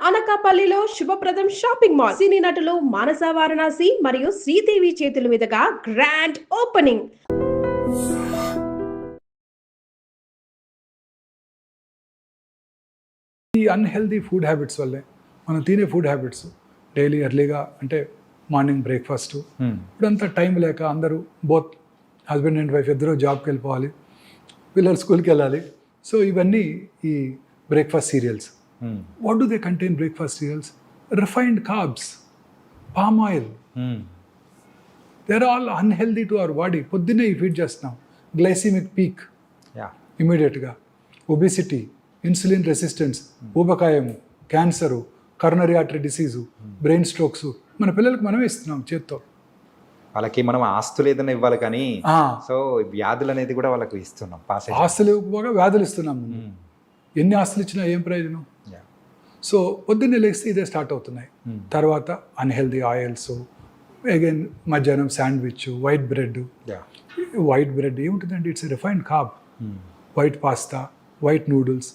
అనకాపల్లిలో శుభప్రదం shopping mall. సినీ నటులు మానస వారణాసి మరియు శ్రీదేవి చేతుల మీదుగా గ్రాండ్ ఓపెనింగ్. ఈ అన్హెల్దీ ఫుడ్ హ్యాబిట్స్ వల్లే మనం తినే ఫుడ్ హ్యాబిట్స్ డైలీ ఎర్లీగా అంటే మార్నింగ్ బ్రేక్ఫాస్ట్ ఇప్పుడంతా టైం లేక అందరూ బోత్ హస్బెండ్ అండ్ వైఫ్ ఇద్దరు జాబ్కి వెళ్ళిపోవాలి, పిల్లలు స్కూల్కి వెళ్ళాలి. సో ఇవన్నీ ఈ breakfast cereals. What do they contain breakfast cereals? Refined carbs, palm oil. They are all unhealthy to our body. పొద్దున్నే ఈ ఫీడ్ చేస్తున్నాం, గ్లైసిమిక్ పీక్ ఇమీడియట్గా, ఒబిసిటీ, ఇన్సులిన్ రెసిస్టెన్స్, ఊబకాయము, cancer, coronary artery disease, brain strokes మన పిల్లలకు మనమే ఇస్తున్నాం చేత్తో. వాళ్ళకి మనం ఆస్తులు ఏదైనా ఇవ్వాలి కానీ సో వ్యాధులు అనేది కూడా వాళ్ళకి ఇస్తున్నాం. ఆస్తులు ఇవ్వకపోగా వ్యాధులు ఇస్తున్నాం. ఎన్ని ఆస్తులు ఇచ్చినా ఏం ప్రయోజనం? సో పొద్దున్నే లేస్తే ఇదే స్టార్ట్ అవుతున్నాయి. తర్వాత అన్హెల్దీ ఆయిల్స్, అగైన్ మధ్యాహ్నం sandwich, white bread. White bread ఏముంటుందండి? It's refined carb. White pasta, white noodles,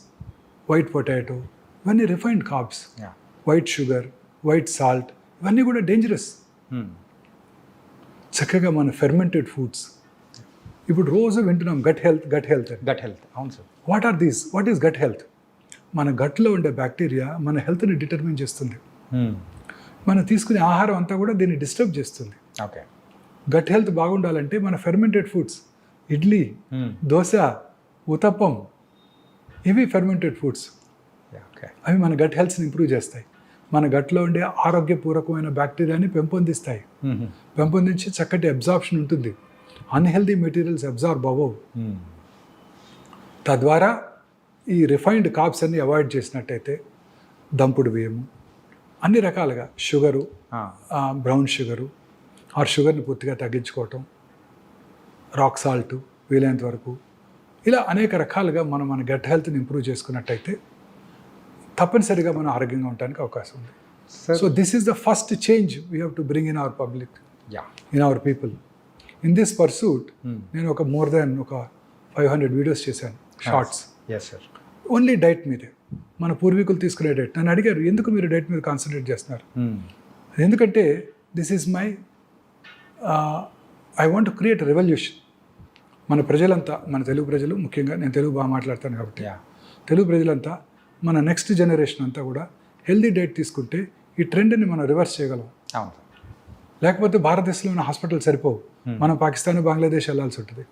white potato, ఇవన్నీ refined carbs. White sugar, white salt, ఇవన్నీ కూడా డేంజరస్. చక్కగా మన ఫెర్మెంటెడ్ ఫుడ్స్ ఇప్పుడు రోజు వింటున్నాం, gut health, gut health, gut health. అవును sir. What are these? What is gut health? మన గట్లో ఉండే బ్యాక్టీరియా మన హెల్త్ని డిటర్మిన్ చేస్తుంది. మనం తీసుకునే ఆహారం అంతా కూడా దీన్ని డిస్టర్బ్ చేస్తుంది. ఓకే. గట్ హెల్త్ బాగుండాలంటే మన ఫెర్మెంటెడ్ ఫుడ్స్, ఇడ్లీ, దోశ, ఉతప్పం, ఇవి ఫెర్మెంటెడ్ ఫుడ్స్. అవి మన గట్ హెల్త్ని ఇంప్రూవ్ చేస్తాయి. మన గట్లో ఉండే ఆరోగ్యపూర్వకమైన బ్యాక్టీరియాని పెంపొందిస్తాయి. పెంపొందించి చక్కటి అబ్జార్ప్షన్ ఉంటుంది. అన్హెల్దీ మెటీరియల్స్ అబ్జార్బ్ అవ్వవు. తద్వారా ఈ రిఫైన్డ్ కార్బ్స్ అన్ని అవాయిడ్ చేసినట్టయితే దంపుడు బియ్యము, అన్ని రకాలుగా షుగరు, బ్రౌన్ షుగరు ఆర్ షుగర్ని పూర్తిగా తగ్గించుకోవటం, రాక్ సాల్ట్ వీలైనంత వరకు, ఇలా అనేక రకాలుగా మనం మన గట్ హెల్త్ని ఇంప్రూవ్ చేసుకున్నట్టయితే తప్పనిసరిగా మనం ఆరోగ్యంగా ఉండడానికి అవకాశం ఉంది. So this is the first change we have to bring in our public, in our people. In this pursuit నేను ఒక మోర్ దాన్ ఒక 500 వీడియోస్ చేశాను, షార్ట్స్. ఓన్లీ డైట్ మీదే, మన పూర్వీకులు తీసుకునే డైట్. నన్ను అడిగారు, ఎందుకు మీరు డైట్ మీద కాన్సన్ట్రేట్ చేస్తున్నారు? ఎందుకంటే this is my I want to create revolution. మన ప్రజలంతా, మన తెలుగు ప్రజలు ముఖ్యంగా, నేను తెలుగు బాగా మాట్లాడతాను కాబట్టి తెలుగు ప్రజలంతా, మన నెక్స్ట్ జనరేషన్ అంతా కూడా హెల్దీ డైట్ తీసుకుంటే ఈ ట్రెండ్ని మనం రివర్స్ చేయగలం. లేకపోతే భారతదేశంలో ఉన్న హాస్పిటల్ సరిపోవు, మనం పాకిస్తాన్, బంగ్లాదేశ్ వెళ్ళాల్సి ఉంటుంది.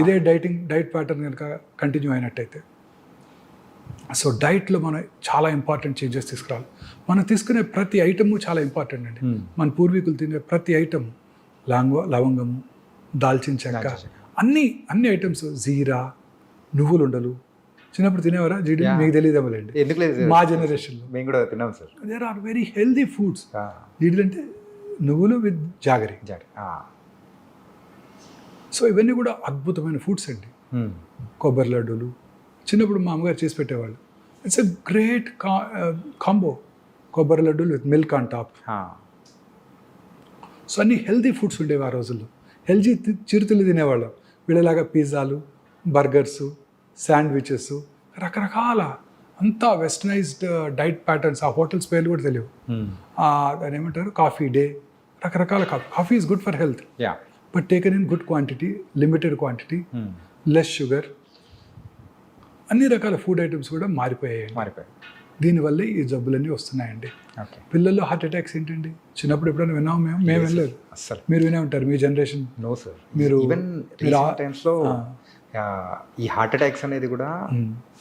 ఇదే డైట్ ప్యాటర్న్ కనుక కంటిన్యూ అయినట్టయితే. సో డైట్లో మనం చాలా ఇంపార్టెంట్ చేంజెస్ తీసుకురావాలి. మనం తీసుకునే ప్రతి ఐటము చాలా ఇంపార్టెంట్ అండి. మన పూర్వీకులు తినే ప్రతి ఐటమ్, లవంగము, దాల్చిన చెక్క, అన్ని ఐటమ్స్, జీరా, నువ్వులు ఉండలు, చిన్నప్పుడు తినేవారా? జీడి మీకు తెలియదేమోలేండి, ఎందుకు లేదు, మా జనరేషన్లో మేము కూడా తిన్నాం sir. There are very healthy foods. జీడీలు అంటే నువ్వులు విత్ జాగరి. సో ఇవన్నీ కూడా అద్భుతమైన ఫుడ్స్ అండి. కొబ్బరి లడ్డూలు చిన్నప్పుడు మా అమ్మగారు చేసి పెట్టేవాళ్ళు. ఇట్స్ ఎ గ్రేట్ కాంబో, కొబ్బరి లడ్డూలు with milk on top. So అన్ని హెల్దీ ఫుడ్స్ ఉండేవి ఆ రోజుల్లో. హెల్దీ చిరుతిళ్ళు తినేవాళ్ళం. వీళ్ళలాగా పిజ్జాలు, బర్గర్స్, శాండ్విచెస్, రకరకాల అంతా వెస్టర్నైజ్డ్ డైట్ ప్యాటర్న్స్. ఆ హోటల్స్ పేర్లు కూడా తెలియవు. దాని ఏమంటారు, కాఫీ డే, రకరకాల coffee is good for health, but taken in good quantity, limited quantity, less sugar. అన్ని రకాల ఫుడ్ ఐటమ్స్ కూడా మారిపోయాయి. దీనివల్లే ఈ జబ్బులన్నీ వస్తున్నాయండి. పిల్లల్లో హార్ట్ అటాక్స్ ఏంటండి? చిన్నప్పుడు ఎప్పుడైనా విన్నాము? మేము వెళ్ళలేదు. అసలు మీరు వినే ఉంటారు, మీ జనరేషన్. No sir. మీరు టైమ్స్లో ఈ హార్ట్ అటాక్స్ అనేది కూడా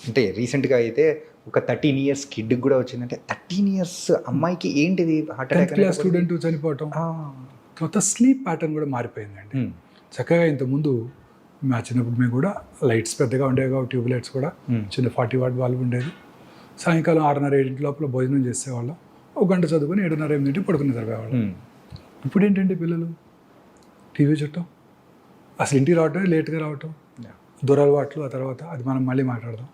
అంటే రీసెంట్గా అయితే ఒక 13 years కిడ్కి కూడా వచ్చిందంటే, 13 years అమ్మాయికి ఏంటిది heart attack? 10th class student చనిపోవటం. తర్వాత స్లీప్ ప్యాటర్న్ కూడా మారిపోయిందండి. చక్కగా ఇంతకుముందు మా చిన్నప్పుడు మేము కూడా లైట్స్ పెద్దగా ఉండేవి కాబట్టి, ట్యూబ్ లైట్స్ కూడా చిన్న 40 watt బల్బ్ ఉండేది. సాయంకాలం 6:30-7 లోపల భోజనం చేసేవాళ్ళం. 1 గంట చదువుకొని 7:30-8 పడుకుని చదివేవాళ్ళం. ఇప్పుడు ఏంటంటే పిల్లలు టీవీ చుట్టం, అసలు ఇంటికి రావటం లేట్గా రావటం, దురలవాట్లు. ఆ తర్వాత అది మనం మళ్ళీ మాట్లాడదాం.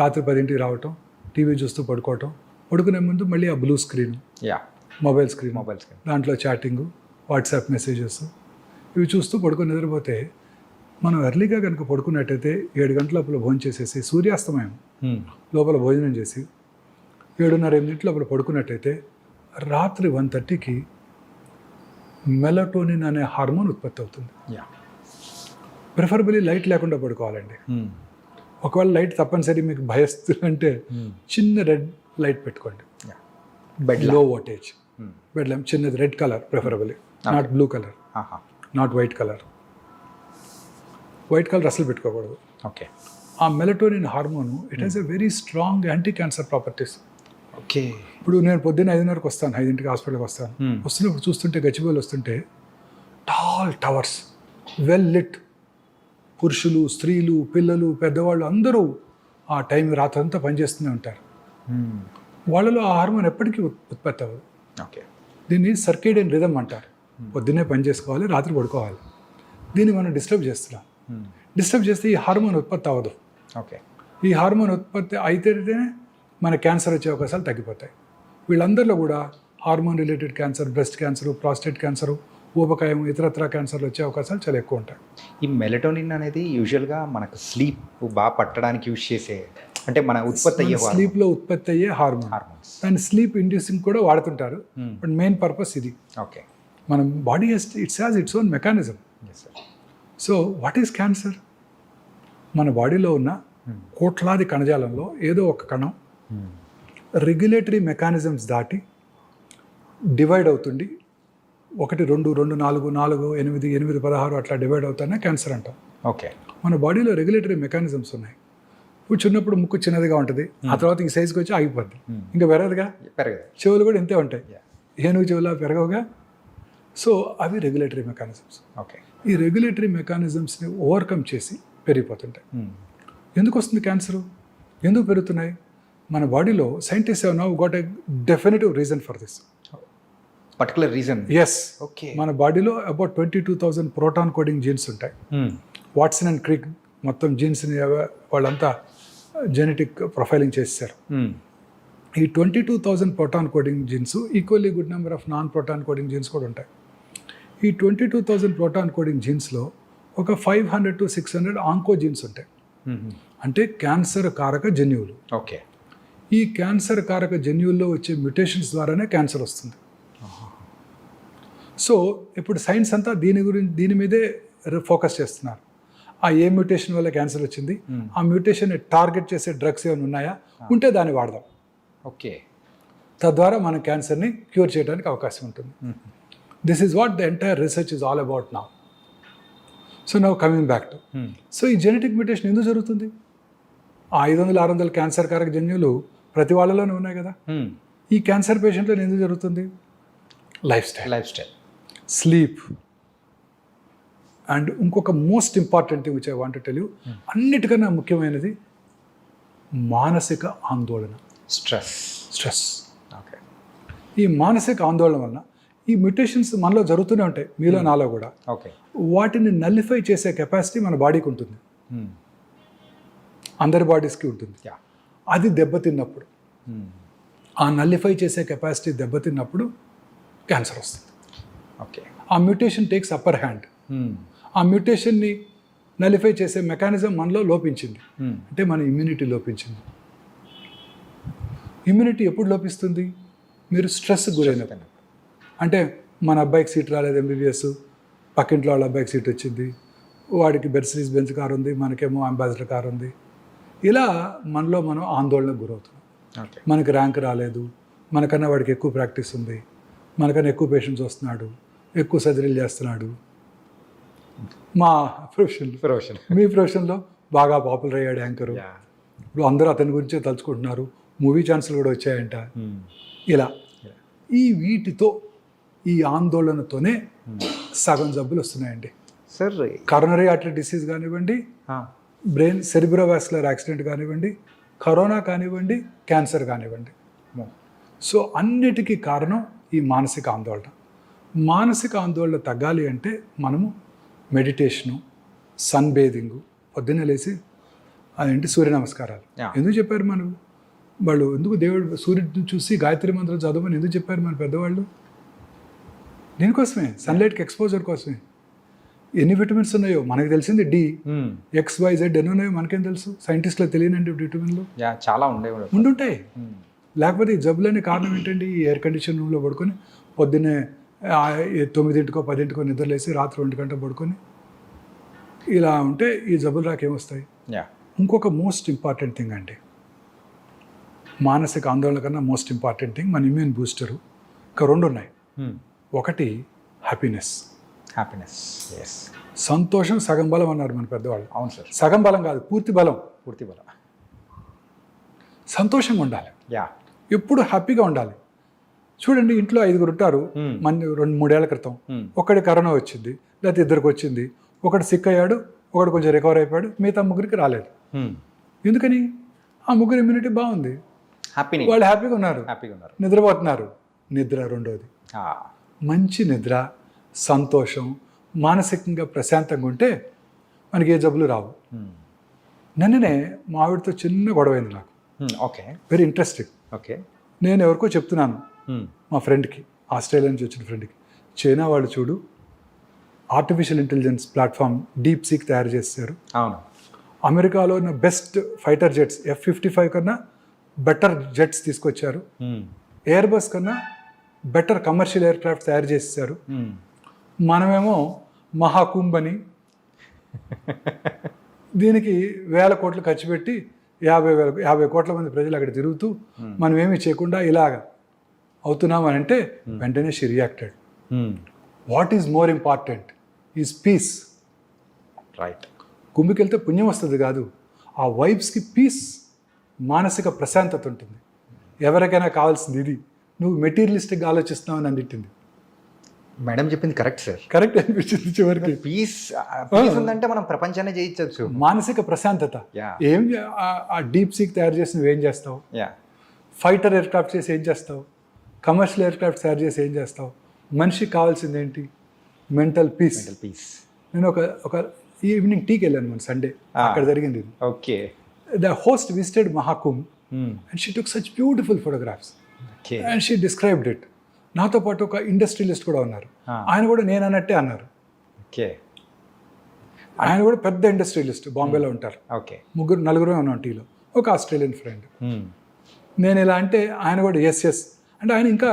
రాత్రి 10 రావటం, టీవీ చూస్తూ పడుకోవటం, పడుకునే ముందు మళ్ళీ ఆ బ్లూ స్క్రీన్, మొబైల్ స్క్రీన్, దాంట్లో చాటింగ్, వాట్సాప్ మెసేజెస్, ఇవి చూస్తూ పడుకొని నిద్రపోతే మనం ఎర్లీగా కనుక పడుకున్నట్టయితే 7 గంటల లోపల భోజనం చేసేసి సూర్యాస్తమయం లోపల భోజనం చేసి 7:30 లోపల పడుకున్నట్టయితే రాత్రి 1:30కి మెలటోనిన్ అనే హార్మోన్ ఉత్పత్తి అవుతుంది. యా. ప్రిఫరబుల్లీ లైట్ లేకుండా పడుకోవాలండి. ఒకవేళ లైట్ తప్పనిసరి మీకు భయస్తుందంటే చిన్న రెడ్ లైట్ పెట్టుకోండి. బెడ్ లో వాటేజ్ బెడ్ ల్యాంప్, చిన్నది red colour preferably, not blue colour, not white colour. White colour అసలు పెట్టుకోకూడదు. ఓకే. ఆ melatonin hormone it has a very strong anti cancer properties. Okay. ఇప్పుడు నేను పొద్దున్న 5:30కి వస్తాను, 5ంటికి హాస్పిటల్కి వస్తాను. వస్తున్నప్పుడు చూస్తుంటే గచ్చిబౌలి వస్తుంటే టాల్ టవర్స్, వెల్ లిట్, పురుషులు, స్త్రీలు, పిల్లలు, పెద్దవాళ్ళు అందరూ ఆ టైం రాత్రంతా పనిచేస్తూనే ఉంటారు. వాళ్ళలో ఆ హార్మోన్ ఎప్పటికీ ఉత్పత్తి అవ్వదు. ఓకే. దీన్ని సర్కేడియన్ రిథమ్ అంటారు. పొద్దున్నే పని చేసుకోవాలి, రాత్రి పడుకోవాలి. దీన్ని మనం డిస్టర్బ్ చేస్తున్నాం. డిస్టర్బ్ చేస్తే ఈ హార్మోన్ ఉత్పత్తి అవ్వదు. ఓకే. ఈ హార్మోన్ ఉత్పత్తి అయితేనే మన క్యాన్సర్ వచ్చే అవకాశాలు తగ్గిపోతాయి. వీళ్ళందరిలో కూడా hormone related cancer, breast cancer, prostate cancer, ఊబకాయం, ఇతరత్ర క్యాన్సర్లు వచ్చే అవకాశాలు చాలా ఎక్కువ ఉంటాయి. ఈ మెలటోనిన్ అనేది యూజువల్గా మనకు స్లీప్ బాగా పట్టడానికి యూజ్ చేసే, అంటే మన ఉత్పత్తి అయ్యే స్లీప్లో ఉత్పత్తి అయ్యే హార్మోన్. దాన్ని స్లీప్ ఇండ్యూసింగ్ కూడా వాడుతుంటారు. బట్ మెయిన్ పర్పస్ ఇది. ఓకే. మన body its own mechanism. So what is cancer? మన బాడీలో ఉన్న కోట్లాది కణజాలంలో ఏదో ఒక కణం రెగ్యులేటరీ మెకానిజమ్స్ దాటి డివైడ్ అవుతుంది. 1, 2, 2, 4, 4, 8, 8, 16 అట్లా డివైడ్ అవుతానే క్యాన్సర్ అంటాం. ఓకే. మన బాడీలో రెగ్యులేటరీ మెకానిజమ్స్ ఉన్నాయి. చిన్నప్పుడు ముక్కు చిన్నదిగా ఉంటుంది, ఆ తర్వాత ఈ సైజుకి వచ్చి ఆగిపోద్ది, ఇంకా పెరగదుగా. చెవులు కూడా ఇంతే ఉంటాయి, ఏనుగు చెవులా పెరగవుగా. సో అవి రెగ్యులేటరీ మెకానిజమ్స్. ఓకే. ఈ రెగ్యులేటరీ మెకానిజమ్స్ని ఓవర్కమ్ చేసి పెరిగిపోతుంటాయి. ఎందుకు వస్తుంది క్యాన్సర్? ఎందుకు పెరుగుతున్నాయి? మన బాడీలో scientist have now got a definitive reason for this. Particular reason? Yes. Okay. మన బాడీలో అబౌట్ 22,000 ప్రోటాన్ కోడింగ్ జీన్స్ ఉంటాయి. వాట్సన్ అండ్ క్రిక్ మొత్తం జీన్స్ని వాళ్ళంతా జెనెటిక్ ప్రొఫైలింగ్ చేశారు. ఈ 22,000 protein coding genes equally good number of non protein coding genes కూడా ఉంటాయి. ఈ 22,000 ప్రోటాన్ కోడింగ్ జీన్స్లో ఒక 500 to 600 ఆంకో జీన్స్ ఉంటాయి. అంటే క్యాన్సర్ కారక జన్యువులు. ఓకే. ఈ క్యాన్సర్ కారక జన్యువుల్లో వచ్చే మ్యుటేషన్స్ ద్వారానే క్యాన్సర్ వస్తుంది. సో ఇప్పుడు సైన్స్ అంతా దీని మీదే ఫోకస్ చేస్తున్నారు. ఆ ఏ మ్యూటేషన్ వల్ల క్యాన్సర్ వచ్చింది, ఆ మ్యూటేషన్ టార్గెట్ చేసే డ్రగ్స్ ఏమైనా ఉన్నాయా, ఉంటే దాన్ని వాడదాం. ఓకే. తద్వారా మన క్యాన్సర్ని క్యూర్ చేయడానికి అవకాశం ఉంటుంది. This is what the entire research is all about now. So now coming back to, so ఈ జెనెటిక్ మ్యూటేషన్ ఎందుకు జరుగుతుంది? ఆ 500-600 క్యాన్సర్ కారక జన్యువులు ప్రతి వాళ్ళలోనే ఉన్నాయి కదా. ఈ క్యాన్సర్ పేషెంట్లో ఎందుకు జరుగుతుంది? లైఫ్ స్టైల్, స్లీప్, అండ్ ఇంకొక most important thing which I want to tell you, అన్నిటికన్నా ముఖ్యమైనది మానసిక ఆందోళన, స్ట్రెస్. ఓకే. ఈ మానసిక ఆందోళన వలన ఈ మ్యుటేషన్స్ మనలో జరుగుతూనే ఉంటాయి, మీలో నాలో కూడా. ఓకే. వాటిని నల్లిఫై చేసే కెపాసిటీ మన బాడీకి ఉంటుంది, అందరి బాడీస్కి ఉంటుంది. అది దెబ్బతిన్నప్పుడు, ఆ నల్లిఫై చేసే కెపాసిటీ దెబ్బతిన్నప్పుడు క్యాన్సర్ వస్తుంది. ఓకే. ఆ మ్యుటేషన్ టేక్స్ అప్పర్ హ్యాండ్. ఆ మ్యుటేషన్ని నలిఫై చేసే మెకానిజం మనలో లోపించింది, అంటే మన ఇమ్యూనిటీ లోపించింది. ఇమ్యూనిటీ ఎప్పుడు లోపిస్తుంది? మీరు స్ట్రెస్కి గురైనప్పుడు. అంటే మన అబ్బాయికి సీట్ రాలేదు MBBS, పక్కింట్లో వాళ్ళ అబ్బాయికి సీట్ వచ్చింది, వాడికి బెర్సిడీస్ బెంజ్ కారు ఉంది, మనకేమో అంబాసిడర్ కారు ఉంది. ఇలా మనలో మనం ఆందోళనకు గురవుతున్నాం. మనకి ర్యాంక్ రాలేదు, మనకన్నా వాడికి ఎక్కువ ప్రాక్టీస్ ఉంది, మనకన్నా ఎక్కువ పేషెంట్స్ వస్తున్నాడు, ఎక్కువ సర్జరీలు చేస్తున్నాడు. మా ప్రొఫెషన్, మీ ప్రొఫెషన్లో బాగా పాపులర్ అయ్యాడు యాంకరు, ఇప్పుడు అందరూ అతని గురించే తలుచుకుంటున్నారు, మూవీ ఛాన్సులు కూడా వచ్చాయంట. ఇలా ఈ వీటితో, ఈ ఆందోళనతోనే సగం జబ్బులు వస్తున్నాయండి. సార్ కరోనరీ ఆర్టరీ డిసీజ్ కానివ్వండి, బ్రెయిన్ సెరిబ్రోవాస్కులర్ యాక్సిడెంట్ కానివ్వండి, కరోనా కానివ్వండి, క్యాన్సర్ కానివ్వండి. సో అన్నిటికీ కారణం ఈ మానసిక ఆందోళన. మానసిక ఆందోళన తగ్గాలి అంటే మనము మెడిటేషను, సన్ బేదింగు, పొద్దున్నే లేచి అదేంటి సూర్య నమస్కారాలు. ఎందుకు చెప్పారు వాళ్ళు ఎందుకు దేవుడు సూర్యుడిని చూసి గాయత్రి మంత్రం చదవమని ఎందుకు చెప్పారు మన పెద్దవాళ్ళు? దీనికోసమే, సన్లైట్కి ఎక్స్పోజర్ కోసమే. ఎన్ని విటమిన్స్ ఉన్నాయో మనకు తెలిసింది D, XYZ ఎన్ని ఉన్నాయో మనకేం తెలుసు? సైంటిస్టులకు తెలియనండి విటమిన్లు చాలా ఉండుంటాయి. లేకపోతే ఈ జబ్బులనే కారణం ఏంటండి? ఈ ఎయిర్ కండిషన్ రూమ్లో పడుకొని పొద్దున్నే 9:00కో 10:00కో నిద్రలేసి రాత్రి 1 గంట పడుకొని ఇలా ఉంటే ఈ జబ్బులు రాకేమొస్తాయి? యా. ఇంకొక మోస్ట్ ఇంపార్టెంట్ థింగ్ అండి, మానసిక ఆందోళన కన్నా మోస్ట్ ఇంపార్టెంట్ థింగ్ మన ఇమ్యూన్ బూస్టరు. ఇంకా 2 ఉన్నాయి. ఒకటి హ్యాపీనెస్. ఎస్. సంతోషం సగం బలం అన్నారు మన పెద్దవాళ్ళు. అవును సార్. సగం బలం కాదు, పూర్తి బలం. సంతోషంగా ఉండాలి, యా. ఎప్పుడు హ్యాపీగా ఉండాలి. చూడండి, ఇంట్లో 5గురు ఉంటారు. మన 2-3 ఏళ్ల క్రితం ఒకటి కరోనా వచ్చింది, లేకపోతే 2కి వచ్చింది. ఒకటి సిక్ అయ్యాడు, ఒకటి కొంచెం రికవర్ అయిపోయాడు, మిగతా 3కి రాలేదు. ఎందుకని? ఆ 3 ఇమ్యూనిటీ బాగుంది, వాళ్ళు హ్యాపీగా ఉన్నారు, నిద్రపోతున్నారు. నిద్ర రెండోది. మంచి నిద్ర, సంతోషం, మానసికంగా ప్రశాంతంగా ఉంటే మనకి ఏ జబ్బులు రావు. నిన్ననే మా ఆవిడతో చిన్న గొడవైంది నాకు. ఓకే. Very interesting. ఓకే. నేను ఎవరికో చెప్తున్నాను, మా ఫ్రెండ్కి, ఆస్ట్రేలియా నుంచి వచ్చిన ఫ్రెండ్కి, చైనా వాళ్ళు చూడు artificial intelligence platform deep seek తయారు చేశారు. అవును. అమెరికాలో ఉన్న బెస్ట్ ఫైటర్ జెట్స్ F-55 కన్నా బెటర్ జెట్స్ తీసుకొచ్చారు. ఎయిర్ బస్ కన్నా బెటర్ కమర్షియల్ ఎయిర్ క్రాఫ్ట్ తయారు చేసేసారు. మనమేమో మహాకుంభ్ అని దీనికి 1000 కోట్లు ఖర్చు పెట్టి 50 కోట్ల మంది ప్రజలు అక్కడ తిరుగుతూ మనం ఏమీ చేయకుండా ఇలాగ అవుతున్నామని అంటే వెంటనే she reacted. What is more important is peace. Right. కుంభికి వెళ్తే పుణ్యం వస్తుంది కాదు, ఆ వైబ్స్కి పీస్, మానసిక ప్రశాంతత ఉంటుంది. ఎవరికైనా కావాల్సింది ఇది. నువ్వు మెటీరియలిస్టిక్గా ఆలోచిస్తున్నావు అని అందించింది. మేడం చెప్పింది కరెక్ట్ సార్. కరెక్ట్ అనిపించింది చివరికి. పీస్ ఉందంటే మనం ప్రపంచాన్ని జయించవచ్చు. మానసిక ప్రశాంతత. ఏం ఆ డీప్ సీక్ తయారు చేసి నువ్వు ఏం చేస్తావు? ఫైటర్ ఎయిర్ క్రాఫ్ట్ చేసి ఏం చేస్తావు? కమర్షియల్ ఎయిర్ క్రాఫ్ట్ తయారు చేసి ఏం చేస్తావు? మనిషికి కావాల్సింది ఏంటి? Mental peace. నేను ఒక ఈవినింగ్ టీకి వెళ్ళాను మన సండే, అక్కడ జరిగింది ఇది. Okay. The host visited Mahakumbh and she took such beautiful photographs and she described it. నాతో పాటు ఒక ఇండస్ట్రియలిస్ట్ కూడా ఉన్నారు, ఆయన కూడా నేను అన్నట్టే అన్నారు. ఆయన కూడా పెద్ద ఇండస్ట్రియలిస్ట్, బాంబేలో ఉంటారు. 3-4 ఉన్నాం టీలో. ఒక ఆస్ట్రేలియన్ ఫ్రెండ్. నేను ఇలా అంటే ఆయన కూడా ఎస్ అంటే ఆయన ఇంకా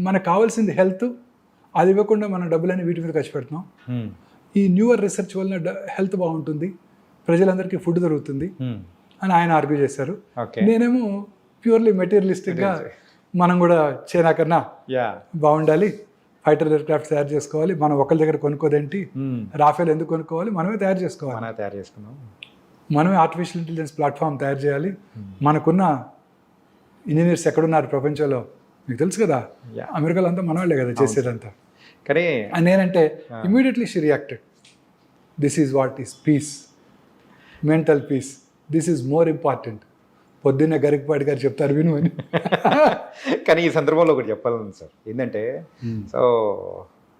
మనకు కావాల్సింది హెల్త్, అది ఇవ్వకుండా మన డబ్బులన్నీ వీటి మీద ఖర్చు పెడుతున్నాం. ఈ న్యూయర్ రీసెర్చ్ వలన హెల్త్ బాగుంటుంది, ప్రజలందరికీ ఫుడ్ దొరుకుతుంది అని ఆయన ఆర్గ్యూ చేశారు. నేనేమో ప్యూర్లీ మెటీరియలిస్టిక్గా మనం కూడా చైనా కన్నా బాగుండాలి, ఫైటర్ ఎయిర్ క్రాఫ్ట్ తయారు చేసుకోవాలి, మనం ఒకరి దగ్గర కొనుక్కోదేంటి, రాఫెల్ ఎందుకు కొనుక్కోవాలి, మనమే తయారు చేసుకోవాలి, మనమే ఆర్టిఫిషియల్ ఇంటెలిజెన్స్ ప్లాట్ఫామ్ తయారు చేయాలి. మనకున్న ఇంజనీర్స్ ఎక్కడున్నారు ప్రపంచంలో మీకు తెలుసు కదా, అమెరికాలో అంతా మన వాళ్ళే కదా చేసేదంతా. కానీ నేనంటే immediately she reacted. This is what is peace, mental peace, this is more important. పొద్దున్నే గరికపాటి గారు చెప్తారు విను అని. కానీ ఈ సందర్భంలో ఒకటి చెప్పాలని సార్, ఏంటంటే so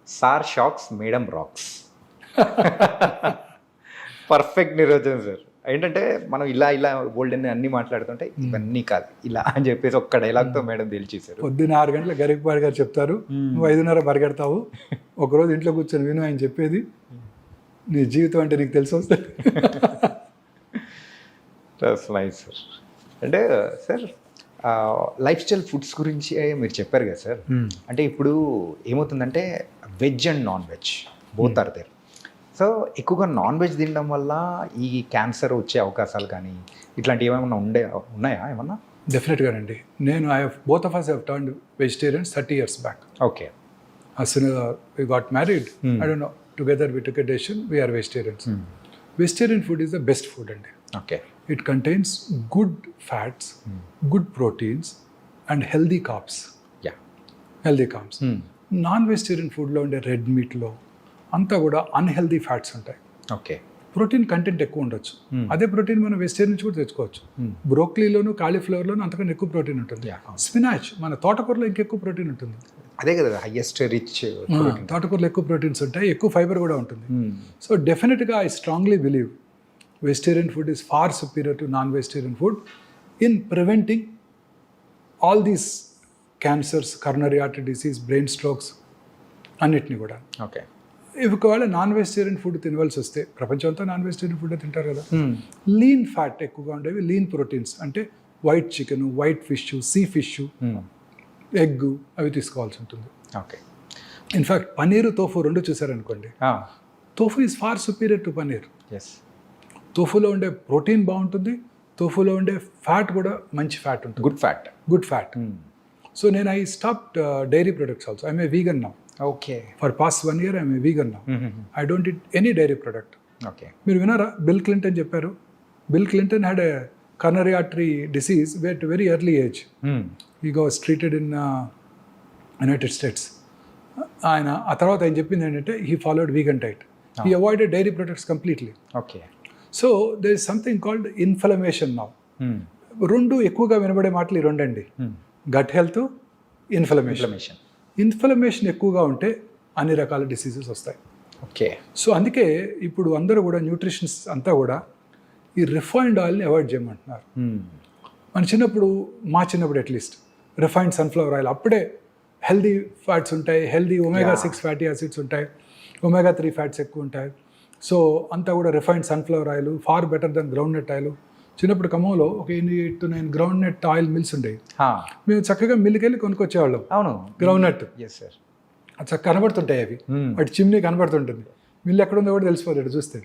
sir shocks madam rocks. Perfect నిర్వచనం సార్. ఏంటంటే మనం ఇలా ఓల్డ్ అని అన్ని మాట్లాడుతుంటే ఇవన్నీ కాదు ఇలా అని చెప్పేసి ఒక్క డైలాగ్తో మేడం తేల్చేశారు. పొద్దున్న 6 గంటల గరికపాటి గారు చెప్తారు, నువ్వు 5:30 పరిగెడతావు, ఒకరోజు ఇంట్లో కూర్చొని విను ఆయన చెప్పేది, నీ జీవితం అంటే నీకు తెలిసి వస్తుంది. That's nice sir. అంటే సార్ లైఫ్ స్టైల్ ఫుడ్స్ గురించి మీరు చెప్పారు కదా సార్. అంటే ఇప్పుడు ఏమవుతుందంటే veg and non veg both are there. So ఎక్కువగా నాన్ వెజ్ తినడం వల్ల ఈ క్యాన్సర్ వచ్చే అవకాశాలు కానీ ఇట్లాంటివి ఏమైనా ఉన్నాయా ఏమన్నా? డెఫినెట్గానండి. నేను both of us have turned vegetarians 30 years back. Okay. As soon as we got married, I don't know, together we took a decision, we are vegetarians. Vegetarian food is the best food అండి. Okay. It contains good fats, good proteins and healthy carbs. Yeah. Healthy carbs. Non vegetarian ఫుడ్లో ఉండే red మీట్లో అంతా కూడా unhealthy fats ఉంటాయి. Okay. Protein content ఎక్కువ ఉండొచ్చు. అదే ప్రోటీన్ మనం వెజిటేరియన్ నుంచి కూడా తెచ్చుకోవచ్చు. బ్రోక్లీలోను కాలీఫ్లవర్లోను అంతకన్నా ఎక్కువ ప్రోటీన్ ఉంటుంది. స్పినాచ్ మన తోటకూరలో ఇంకెక్కువ ప్రోటీన్ ఉంటుంది. అదే కదా హైయెస్ట్ రిచ్. తోటకూరలో ఎక్కువ ప్రోటీన్స్ ఉంటాయి, ఎక్కువ ఫైబర్ కూడా ఉంటుంది. సో డెఫినెట్గా I strongly believe vegetarian food is far superior to non vegetarian food in preventing all these cancers, coronary artery disease, brain strokes అన్నిటిని కూడా. ఓకే. ఒకవేళ నాన్ వెజిటేరియన్ ఫుడ్ తినవలసి వస్తే, ప్రపంచం అంతా నాన్ వెజిటేరియన్ ఫుడ్ తింటారు కదా, లీన్ ఫ్యాట్ ఎక్కువగా ఉండేవి, లీన్ ప్రోటీన్స్ అంటే white chicken, white fish, sea fish, egg అవి తీసుకోవాల్సి ఉంటుంది. ఓకే. ఇన్ఫ్యాక్ట్ పన్నీరు, తోఫు రెండు చూసారనుకోండి, tofu is far superior to paneer. Yes. తోఫులో ఉండే ప్రోటీన్ బాగుంటుంది, తోఫులో ఉండే ఫ్యాట్ కూడా మంచి ఫ్యాట్ ఉంటుంది, గుడ్ ఫ్యాట్. సో నేను I stopped dairy products also. I'm a vegan now. Okay. For past 1 year I'm a vegan now. I don't eat any dairy product. Okay. మీరు వినారా, బిల్ క్లింటన్ చెప్పారు. Bill Clinton had a coronary artery disease at a very early age. He was treated in United States. ఆయన ఆ తర్వాత ఆయన చెప్పింది ఏంటంటే he followed vegan diet. He avoided dairy products completely. Okay. So there is something called inflammation now. రెండు ఎక్కువగా వినబడే మాటలు ఈ రెండండి, గట్ హెల్త్, ఇన్ఫ్లమేషన్. ఇన్ఫ్లమేషన్ ఎక్కువగా ఉంటే అన్ని రకాల డిసీజెస్ వస్తాయి. ఓకే. సో అందుకే ఇప్పుడు అందరూ కూడా న్యూట్రిషన్స్ అంతా కూడా ఈ రిఫైన్డ్ ఆయిల్ని అవాయిడ్ చేయమంటున్నారు. మన చిన్నప్పుడు, మా చిన్నప్పుడు అట్లీస్ట్ రిఫైన్డ్ సన్ఫ్లవర్ ఆయిల్, అప్పుడే హెల్దీ ఫ్యాట్స్ ఉంటాయి, హెల్దీ omega-6 ఫ్యాటీ యాసిడ్స్ ఉంటాయి, omega-3 ఫ్యాట్స్ ఎక్కువ ఉంటాయి. సో అంతా కూడా refined sunflower oil far better than groundnut oil. చిన్నప్పుడు ఖమ్మంలో ఒక 8 to 9 groundnut oil mills ఉండేవి. మేము చక్కగా మిల్లుకి వెళ్ళి కొనుక్కొచ్చేవాళ్ళం. అవును, గ్రౌండ్ నట్. Yes sir. అది చక్కగా కనబడుతుంటాయి అవి, వాటి చిమ్నీ కనబడుతుంటుంది. మిల్లు ఎక్కడ ఉందో కూడా తెలిసిపోతాడు చూస్తే.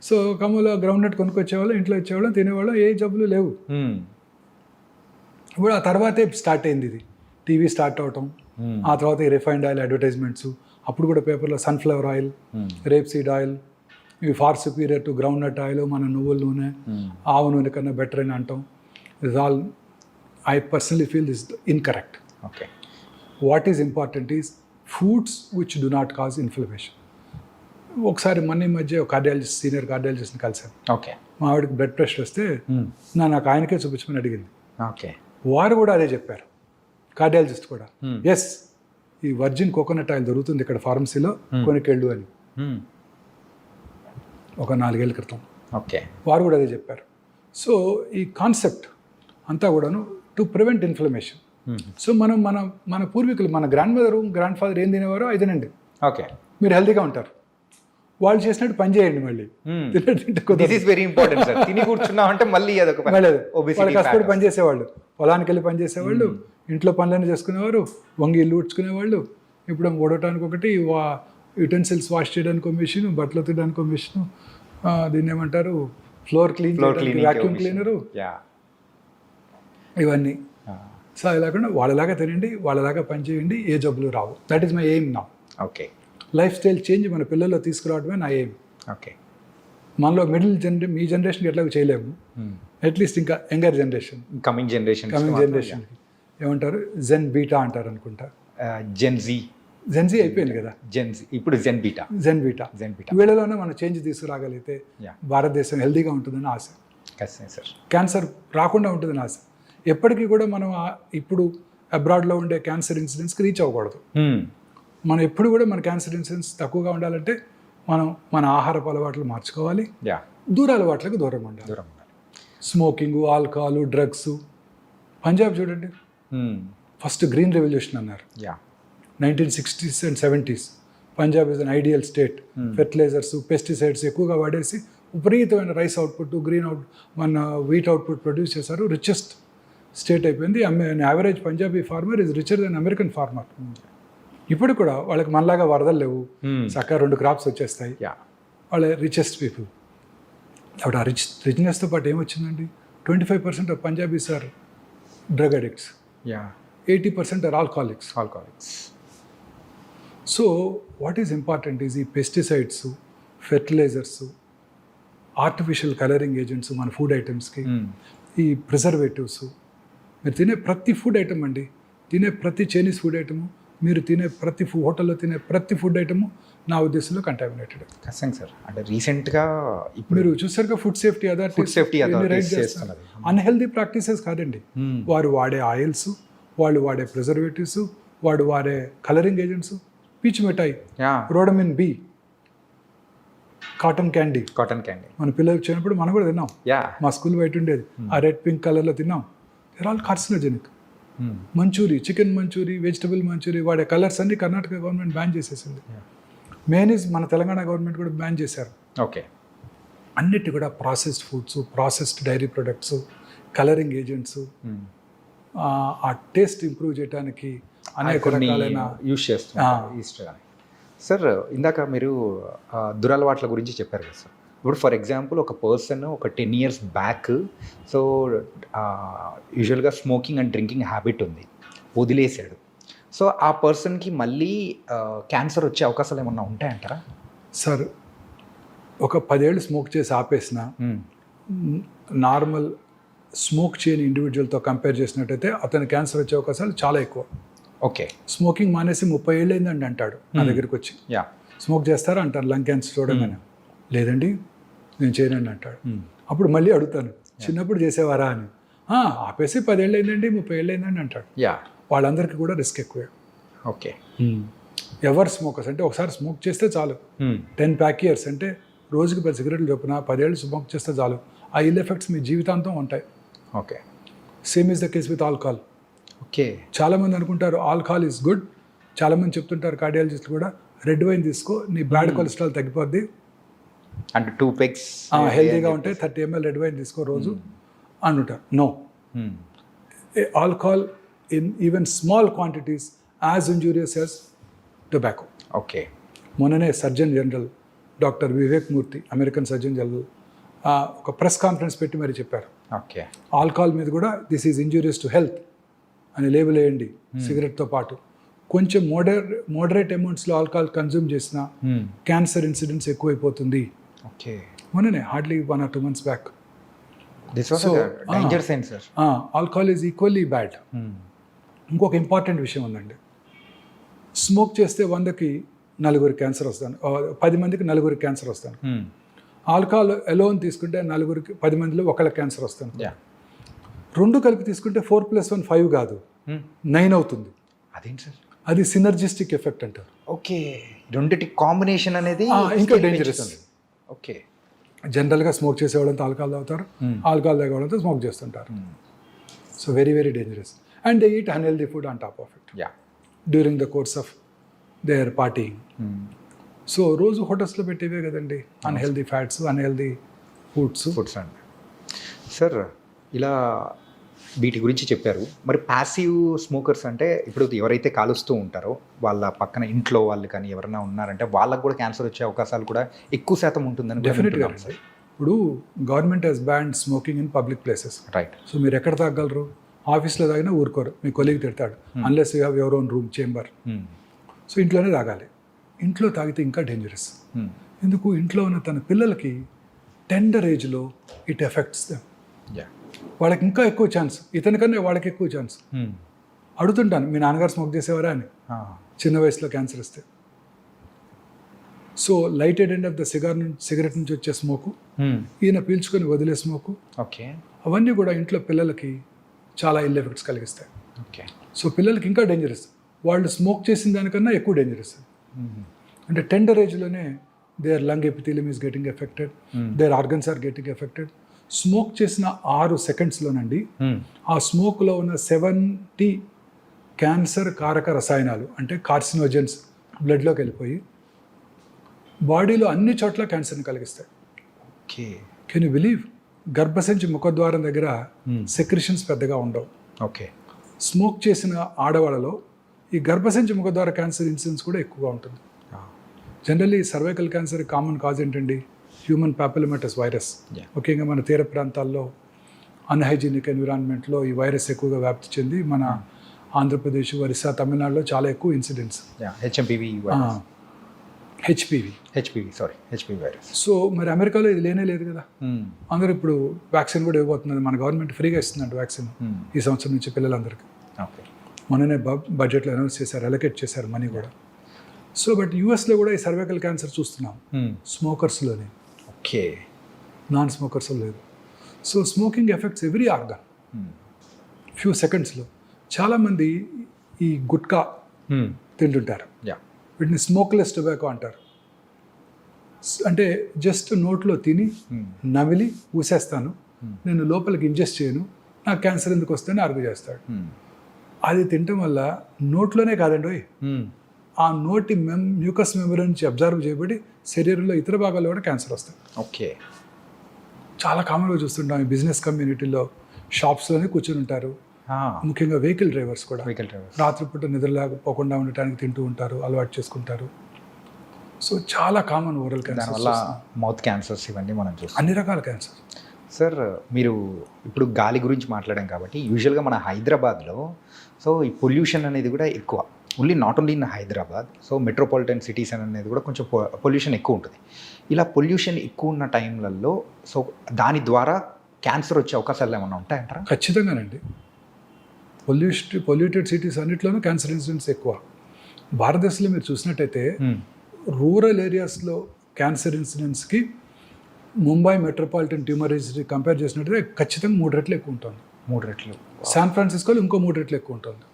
సో ఖమ్మంలో గ్రౌండ్ నట్ కొనుక్కొచ్చేవాళ్ళం, ఇంట్లో ఇచ్చేవాళ్ళం, తినేవాళ్ళం, ఏ జబ్బులు లేవు. ఇప్పుడు ఆ తర్వాతే స్టార్ట్ అయింది ఇది, టీవీ స్టార్ట్ అవటం, ఆ తర్వాత ఈ రిఫైన్డ్ ఆయిల్ అడ్వర్టైజ్మెంట్స్. అప్పుడు కూడా పేపర్లో sunflower oil, rapeseed oil, ఇవి far superior to groundnut oil, మన నువ్వుల నూనె, ఆవు నూనె కన్నా బెటర్ అని అంటాం. Is all, I personally feel this incorrect. Okay. What is important is foods which do not cause inflammation. ఒకసారి మొన్న ఈ మధ్య కార్డియాలజిస్ట్, సీనియర్ కార్డియాలజిస్ట్ని కలిసాను. ఓకే. మా ఆవిడకి బ్లడ్ ప్రెషర్ వస్తే నాకు ఆయనకే చూపించమని అడిగింది. ఓకే. వారు కూడా అదే చెప్పారు, కార్డియాలజిస్ట్ కూడా. ఎస్, ఈ వర్జిన్ కోకోనట్ ఆయిల్ దొరుకుతుంది ఇక్కడ ఫార్మసీలో, కొనుకెళ్ళు అని, ఒక 4 ఏళ్ళ క్రితం. ఓకే. వారు కూడా అదే చెప్పారు. సో ఈ కాన్సెప్ట్ అంతా కూడాను టు ప్రివెంట్ ఇన్ఫ్లమేషన్. సో మనం మన పూర్వీకులు, మన గ్రాండ్ మదర్, గ్రాండ్ ఫాదర్ ఏం తినేవారో అది తినండి, ఓకే, మీరు హెల్తీగా ఉంటారు. వాళ్ళు చేసినట్టు పని చేయండి. మళ్ళీ this is very important sir. తిని కూర్చున్నామంటే మళ్ళీ అదొక వాళ్ళు కష్టపడి పని చేసేవాళ్ళు, పొలానికి వెళ్ళి పని చేసేవాళ్ళు, ఇంట్లో పనులన్నీ చేసుకునేవారు, వంగి ఇల్లు ఊడ్చుకునేవాళ్ళు. ఇప్పుడు ఓడటానికి ఒకటి, యుటెన్సిల్స్ వాష్ చేయడానికి ఒక మిషన్, బట్టలు తినడానికి ఒక మిషన్, దీన్ని ఏమంటారు, ఫ్లోర్ క్లీన్, వ్యాక్యూమ్ క్లీనరు, ఇవన్నీ. సో అది లేకుండా వాళ్ళలాగా తినండి, వాళ్ళలాగా పని చేయండి, ఏ జబ్బులు రావు. That is my aim now. Okay. Lifestyle change మన పిల్లల్లో తీసుకురావడమే నా ఎయిమ్. ఓకే. మనలో మీ జనరేషన్కి ఎట్లా చేయలేము, అట్లీస్ట్ ఇంకా యంగర్ జనరేషన్, కమింగ్ జనరేషన్కి ఏమంటారు, జెన్ బీటా అంటారు అనుకుంటా. జెన్జీ అయిపోయింది కదా, ఇప్పుడు జెన్ బీటా. వీళ్ళలోనే మనం చేంజ్ తీసుకురాగలిగితే భారతదేశం హెల్తీగా ఉంటుందని ఆశ. సార్, క్యాన్సర్ రాకుండా ఉంటుందని ఆశ. ఎప్పటికీ కూడా మనం ఇప్పుడు అబ్రాడ్లో ఉండే క్యాన్సర్ ఇన్సిడెన్స్కి రీచ్ అవ్వకూడదు. మనం ఎప్పుడు కూడా మన క్యాన్సర్ ఇన్సిడెన్స్ తక్కువగా ఉండాలంటే మనం మన ఆహారపు అలవాట్లు మార్చుకోవాలి, దూర అలవాట్లకు దూరంగా ఉండాలి. Smoking, alcohol, drugs. పంజాబ్ చూడండి, ఫస్ట్ గ్రీన్ రెవల్యూషన్ అన్నారు 1960s and 70s. Punjab is an ideal state. Fertilisers, pesticides ఎక్కువగా వాడేసి విపరీతమైన రైస్ అవుట్పుట్, మన వీట్ అవుట్పుట్ ప్రొడ్యూస్ చేశారు. రిచెస్ట్ స్టేట్ అయిపోయింది. Average Punjabi farmer is richer than American farmer. ఇప్పుడు కూడా వాళ్ళకి మనలాగా వరదలు లేవు, చక్కగా 2 crops వచ్చేస్తాయి. వాళ్ళ రిచెస్ట్ పీపుల్. అప్పుడు ఆ రిచ్నెస్తో పాటు ఏమొచ్చిందండి, 25% of Punjabis are drug addicts, 80% are alcoholics. So what is important is ఈ pesticides, fertilisers, artificial colouring agents మన ఫుడ్ ఐటమ్స్కి, ఈ ప్రిజర్వేటివ్స్. మీరు తినే ప్రతి ఫుడ్ ఐటమ్ అండి, తినే ప్రతి చైనీస్ ఫుడ్ ఐటము, మీరు తినే ప్రతి హోటల్లో తినే ప్రతి ఫుడ్ ఐటము నా ఉద్దేశంలో కంటామినేటెడ్. ఖచ్చితంగా సార్. అంటే రీసెంట్గా ఇప్పుడు మీరు చూసారుగా ఫుడ్ సేఫ్టీ అన్హెల్దీ ప్రాక్టీసెస్ కాదండి. వారు వాడే ఆయిల్స్, వాళ్ళు వాడే ప్రిజర్వేటివ్స్, వాడు వాడే కలరింగ్ ఏజెంట్స్, పీచు మిఠాయి, రోడమిన్ బి, కాటన్ క్యాండీ. మన పిల్లలకు వచ్చినప్పుడు మనం కూడా తిన్నాం, మా స్కూల్ బయట ఉండేది, ఆ రెడ్ పింక్ కలర్లో తిన్నాం. They're all carcinogenic. Manchurian, chicken manchurian, vegetable manchurian వాడే కలర్స్ అన్ని కర్ణాటక గవర్నమెంట్ బ్యాన్ చేసేసింది. మేనీస్ మన తెలంగాణ గవర్నమెంట్ కూడా బ్యాన్ చేశారు. ఓకే. అన్నిటి కూడా processed foods, processed dairy products, colouring agents, ఆ టేస్ట్ ఇంప్రూవ్ చేయడానికి అనేక రకాలైన యూస్ చేస్తున్నారు ఈస్టర్ అని. సార్ ఇందాక మీరు దురలవాట్ల గురించి చెప్పారు కదా సార్. ఇప్పుడు ఫర్ ఎగ్జాంపుల్ ఒక పర్సన్ ఒక 10 years బ్యాక్ సో యూజువల్గా స్మోకింగ్ అండ్ డ్రింకింగ్ హ్యాబిట్ ఉంది, వదిలేశాడు. సో ఆ పర్సన్కి మళ్ళీ క్యాన్సర్ వచ్చే అవకాశాలు ఏమన్నా ఉంటాయంటారా? సార్ ఒక 10 ఏళ్ళు స్మోక్ చేసి ఆపేసిన నార్మల్ స్మోక్ చేయని ఇండివిజువల్తో కంపేర్ చేసినట్టయితే అతని క్యాన్సర్ వచ్చే అవకాశాలు చాలా ఎక్కువ. ఓకే. స్మోకింగ్ మానేసి 30 ఏళ్ళు అయిందండి అంటాడు నా దగ్గరికి వచ్చి. యా. స్మోక్ చేస్తారా అంటారు లంగ్ క్యాన్సర్ చూడగానే. లేదండి నేను చేయనండి అంటాడు. అప్పుడు మళ్ళీ అడుగుతాను చిన్నప్పుడు చేసేవారా అని. ఆపేసి 10 ఏళ్ళు అయిందండి 30 ఏళ్ళు అయిందండి అంటాడు. యా. వాళ్ళందరికీ కూడా రిస్క్ ఎక్కువే. ఓకే. ఎవరు స్మోకర్స్ అంటే ఒకసారి స్మోక్ చేస్తే చాలు 10 pack years అంటే రోజుకి 10 cigarettes చొప్పున 10 ఏళ్ళు స్మోక్ చేస్తే చాలు. ఆ ఇల్ ఎఫెక్ట్స్ మీ జీవితాంతం ఉంటాయి. Okay. Same is the case with alcohol. Okay. చాలామంది అనుకుంటారు ఆల్కహాల్ ఈజ్ గుడ్. చాలామంది చెప్తుంటారు కార్డియాలజిస్టులు కూడా, రెడ్ వైన్ తీసుకో నీ బ్యాడ్ కొలెస్ట్రాల్ తగ్గిపోద్ది, అంటే 2 pegs హెల్తీగా ఉంటే 30 ml రెడ్ వైన్ తీసుకో రోజు అంటుంటారు. No, alcohol in even small quantities as injurious as tobacco. Okay. మొన్ననే surgeon general doctor Vivek Murthy, American surgeon general, ఒక ప్రెస్ కాన్ఫరెన్స్ పెట్టి మరి చెప్పారు, ఓకే, ఆల్కహాల్ మీద కూడా this is injurious to health అని లేబుల్ వేయండి సిగరెట్తో పాటు. కొంచెం మోడరేట్ అమౌంట్స్లో ఆల్కహాల్ కన్జ్యూమ్ చేసిన క్యాన్సర్ ఇన్సిడెంట్స్ ఎక్కువైపోతుంది. ఓకే. మొన్ననే hardly 1 or 2 months back. This was danger sign sir. Alcohol is equally bad. ఇంకొక ఇంపార్టెంట్ విషయం ఉందండి, స్మోక్ చేస్తే 100కి 4 క్యాన్సర్ వస్తాను, 10 మందికి 4 క్యాన్సర్ వస్తాను. ఆల్కహాల్ ఎలోన్ తీసుకుంటే 10 మందిలో 1 క్యాన్సర్ వస్తాను. రెండు కలిపి తీసుకుంటే 4 + 1 5 కాదు 9 అవుతుంది. అదేంటి సార్? అది సినర్జిస్టిక్ ఎఫెక్ట్ అంటారు. ఓకే. రెండిటి కాంబినేషన్ అనేది ఇంకా డేంజరస్. ఓకే. జనరల్గా స్మోక్ చేసేవాళ్ళంతా ఆల్కహాల్ తాగుతారు, ఆల్కహాల్ తాగేవాళ్ళంతా స్మోక్ చేస్తుంటారు. So very very dangerous. And they eat unhealthy food on top of it during the course of their partying. So రోజు హోటల్స్లో పెట్టేవే కదండి అన్హెల్దీ ఫ్యాట్స్, అన్హెల్దీ ఫుడ్స్ అండి. Sir ఇలా వీటి గురించి చెప్పారు. మరి ప్యాసివ్ స్మోకర్స్ అంటే ఇప్పుడు ఎవరైతే కాలుస్తూ ఉంటారో వాళ్ళ పక్కన ఇంట్లో వాళ్ళు కానీ ఎవరైనా ఉన్నారంటే వాళ్ళకు కూడా క్యాన్సర్ వచ్చే అవకాశాలు కూడా ఎక్కువ శాతం ఉంటుందని డెఫినెట్గా. ఇప్పుడు government has banned smoking in public places. Right. So మీరు ఎక్కడ తాగలరు? ఆఫీస్లో తాగినా ఊరుకోరు, మీ కొలీగ్ తిడతాడు unless you have your own room chamber. So ఇంట్లోనే తాగాలి. ఇంట్లో తాగితే ఇంకా డేంజరస్. ఎందుకు? ఇంట్లో ఉన్న తన పిల్లలకి టెండర్ ఏజ్లో ఇట్ ఎఫెక్ట్స్ దెమ్. వాళ్ళకి ఇంకా ఎక్కువ ఛాన్స్, ఇతనికన్నా వాళ్ళకి ఎక్కువ ఛాన్స్. అడుగుతుంటాను మీ నాన్నగారు స్మోక్ చేసేవారా అని, చిన్న వయసులో క్యాన్సర్ వస్తే. So lighted end of the cigarette నుంచి వచ్చే స్మోకు, ఈయన పీల్చుకొని వదిలే స్మోకు, ఓకే, అవన్నీ కూడా ఇంట్లో పిల్లలకి చాలా ఇల్ ఎఫెక్ట్స్ కలిగిస్తాయి. ఓకే. సో పిల్లలకి ఇంకా డేంజరస్, వాళ్ళు స్మోక్ చేసిన దానికన్నా ఎక్కువ డేంజరస్. అంటే టెండర్ ఏజ్లోనే their lung epithelium is getting affected, their organs are getting affected. Smoke చేసిన 6 secondsలోనండి ఆ స్మోక్లో ఉన్న 70 క్యాన్సర్ కారక రసాయనాలు అంటే కార్సినోజెన్స్ బ్లడ్లోకి వెళ్ళిపోయి బాడీలో అన్ని చోట్ల క్యాన్సర్ని కలిగిస్తాయి. ఓకే. Can you believe? గర్భసంచి ముఖద్వారం దగ్గర సెక్రిషన్స్ పెద్దగా ఉండవు. ఓకే. స్మోక్ చేసిన ఆడవాళ్ళలో ఈ గర్భసంచి ముఖద్వార క్యాన్సర్ ఇన్సిడెన్స్ కూడా ఎక్కువగా ఉంటుంది. Generally cervical cancer common cause ఏంటండి? Human papillomatous virus. ముఖ్యంగా మన తీర ప్రాంతాల్లో అన్హైజీనిక్ ఎన్విరాన్మెంట్లో ఈ వైరస్ ఎక్కువగా వ్యాప్తి చెంది మన ఆంధ్రప్రదేశ్, ఒరిస్సా, తమిళనాడులో చాలా ఎక్కువ ఇన్సిడెంట్స్. HPV virus. సో మరి అమెరికాలో ఇది లేనే లేదు కదా. అందరూ ఇప్పుడు వ్యాక్సిన్ కూడా ఇవ్వబోతున్నది, మన గవర్నమెంట్ ఫ్రీగా ఇస్తుందంట వ్యాక్సిన్ ఈ సంవత్సరం నుంచి పిల్లలందరికీ. మొన్ననే బడ్జెట్లో అనౌన్స్ చేశారు, అలొకేట్ చేశారు మనీ కూడా. సో బట్ యూఎస్లో కూడా ఈ సర్వైకల్ క్యాన్సర్ చూస్తున్నాం స్మోకర్స్లోనే. ఓకే. నాన్ స్మోకర్స్ లేదు. So smoking effects every organ few సెకండ్స్లో. చాలామంది ఈ గుట్కా తింటుంటారు, వీటిని స్మోక్లెస్ టొబాకో అంటారు. అంటే జస్ట్ నోట్లో తిని నమిలి ఊసేస్తాను, నేను లోపలికి ఇంజెస్ట్ చేయను, నాకు క్యాన్సర్ ఎందుకు వస్తుందని ఆర్గ్యూ చేస్తాడు. అది తినటం వల్ల నోట్లోనే కాదండి, ఆ నోటి మ్యూకస్ మెమరీ నుంచి అబ్జర్వ్ చేయబడి శరీరంలో ఇతర భాగాల్లో కూడా క్యాన్సర్ వస్తాయి. ఓకే. చాలా కామన్గా చూస్తుంటాం ఈ బిజినెస్ కమ్యూనిటీలో. షాప్స్లోనే కూర్చుని ఉంటారు. ముఖ్యంగా వెహికల్ డ్రైవర్స్ కూడా వెహికల్ డ్రైవర్స్. రాత్రిపూట నిద్ర లేకపోకుండా ఉండటానికి తింటూ ఉంటారు, అలవాటు చేసుకుంటారు. సో చాలా కామన్ ఓరల్ దానివల్ల క్యాన్సర్, మౌత్ క్యాన్సర్స్ ఇవన్నీ మనం చూస్తాం. అన్ని రకాల క్యాన్సర్. సార్ మీరు ఇప్పుడు గాలి గురించి మాట్లాడాం కాబట్టి యూజువల్గా మన హైదరాబాద్లో సో ఈ పొల్యూషన్ అనేది కూడా ఎక్కువ. Not only in Hyderabad, so metropolitan cities అనేది కూడా కొంచెం పొల్యూషన్ ఎక్కువ ఉంటుంది. ఇలా పొల్యూషన్ ఎక్కువ ఉన్న టైంలలో సో దాని ద్వారా క్యాన్సర్ వచ్చే అవకాశాలు ఏమైనా ఉంటాయంటారా? ఖచ్చితంగానండి. పొల్యూటెడ్ సిటీస్ అన్నిట్లోనూ క్యాన్సర్ ఇన్సిడెంట్స్ ఎక్కువ. భారతదేశంలో మీరు చూసినట్టయితే రూరల్ ఏరియాస్లో క్యాన్సర్ ఇన్సిడెంట్స్కి Mumbai metropolitan tumour registry compare చేసినట్టయితే ఖచ్చితంగా 3 రెట్లు ఎక్కువ ఉంటుంది. 3 రెట్లు. శాన్ ఫ్రాన్సిస్కోలో ఇంకో 3 రెట్లు ఎక్కువ ఉంటుంది.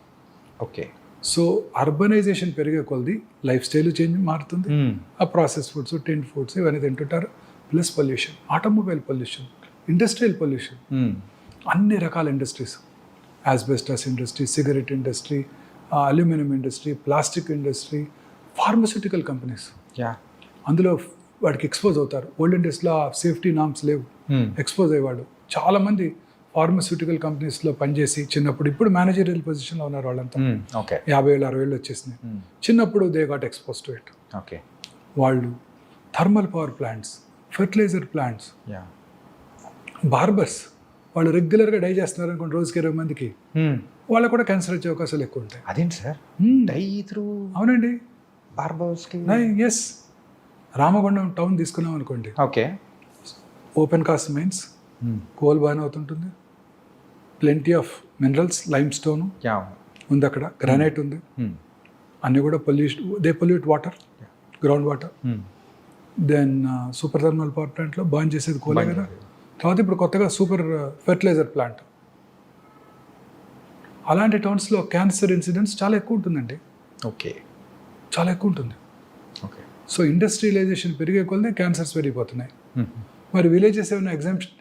ఓకే. సో అర్బనైజేషన్ పెరిగే కొలది లైఫ్ స్టైల్ చేంజ్ మారుతుంది. ఆ ప్రాసెస్ ఫుడ్స్, టిండ్ ఫుడ్స్ ఇవన్నీ తింటుంటారు. Plus pollution, automobile pollution, industrial pollution, అన్ని రకాల industries, asbestos industry, cigarette industry, aluminium industry, plastic industry, pharmaceutical companies, అందులో వాడికి ఎక్స్పోజ్ అవుతారు. ఓల్డెన్ డేస్లో సేఫ్టీ నామ్స్ లేవు, ఎక్స్పోజ్ అయ్యేవాళ్ళు. చాలామంది ఫార్మస్యూటికల్ కంపెనీస్లో పనిచేసి చిన్నప్పుడు, ఇప్పుడు మేనేజరియల్ పొజిషన్లో ఉన్నారు వాళ్ళంతా. 50 ఏళ్ళు 60 ఏళ్ళు వచ్చేసినాయి. చిన్నప్పుడు they got expose to it. Okay. వాళ్ళు thermal power plants, fertiliser plants, barbers, వాళ్ళు రెగ్యులర్గా డై చేస్తున్నారు అనుకోండి రోజుకి 20 మందికి, వాళ్ళకు కూడా క్యాన్సర్ వచ్చే అవకాశాలు ఎక్కువ ఉంటాయి. అదేంటి సార్? Die through? అవునండి. బార్బర్స్కి? ఎస్. రామగుండం టౌన్ తీసుకున్నాం అనుకోండి. Okay. Open cast mines, coal బాగానే అవుతుంటుంది, plenty of minerals, limestone ఉంది అక్కడ, గ్రానైట్ ఉంది, అన్నీ కూడా pollute water, ground water. Then super thermal power ప్లాంట్లో బర్న్ చేసేది కోలే కదా. తర్వాత ఇప్పుడు కొత్తగా సూపర్ ఫెర్టిలైజర్ ప్లాంట్. అలాంటి టౌన్స్లో క్యాన్సర్ ఇన్సిడెంట్స్ చాలా ఎక్కువ ఉంటుందండి. ఓకే. చాలా ఎక్కువ ఉంటుంది. ఓకే. సో ఇండస్ట్రియలైజేషన్ పెరిగే కొలది క్యాన్సర్స్ పెరిగిపోతున్నాయి. మరి విలేజెస్ ఏమైనా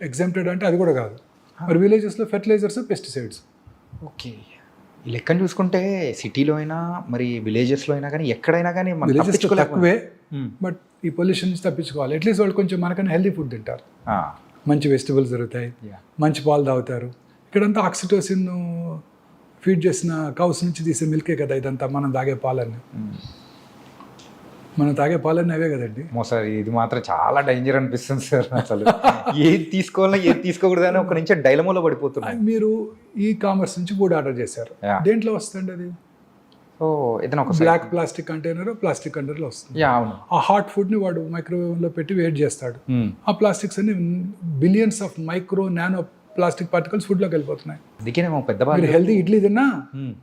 ఎగ్జామ్టెడ్ అంటే అది కూడా కాదు. మరి విలేజెస్లో ఫెర్టిలైజర్స్, పెస్టిసైడ్స్. ఓకే. ఈ లెక్కను చూసుకుంటే సిటీలో అయినా మరి విలేజెస్లో అయినా కానీ ఎక్కడైనా కానీ విలేజెస్ తక్కువే, బట్ ఈ పొల్యూషన్ నుంచి తప్పించుకోవాలి. అట్లీస్ట్ వాళ్ళు కొంచెం మనకన్నా హెల్తీ ఫుడ్ తింటారు, మంచి వెజిటబుల్స్ దొరుకుతాయి, మంచి పాలు తాగుతారు. ఇక్కడంతా ఆక్సిటోసిన్ ఫీడ్ చేసిన కౌస్ నుంచి తీసే మిల్కే కదా ఇదంతా. మనం తాగే పాలన్నీ అవే కదండి. సార్ ఇది మాత్రం చాలా డేంజర్ అనిపిస్తుంది సార్. అసలు ఏది తీసుకోవాలన్నా ఏది తీసుకోకూడదు అని ఒక నుంచి డైలమోలో పడిపోతున్నాయి. మీరు ఈ కామర్స్ నుంచి ఫుడ్ ఆర్డర్ చేశారు, దేంట్లో వస్తుంది అది? ఏదైనా ఒక బ్లాక్ ప్లాస్టిక్ కంటైనర్, ప్లాస్టిక్ కంటైనర్లో వస్తుంది. అవును. ఆ హాట్ ఫుడ్ని వాడు మైక్రోవేవ్లో పెట్టి వేట్ చేస్తాడు. ఆ ప్లాస్టిక్స్ అన్ని billions of micro nano plastic particles ఫుడ్లోకి వెళ్ళిపోతున్నాయి. అందుకనే మా పెద్దవాళ్ళు హెల్తీ ఇడ్లీ తిన్నా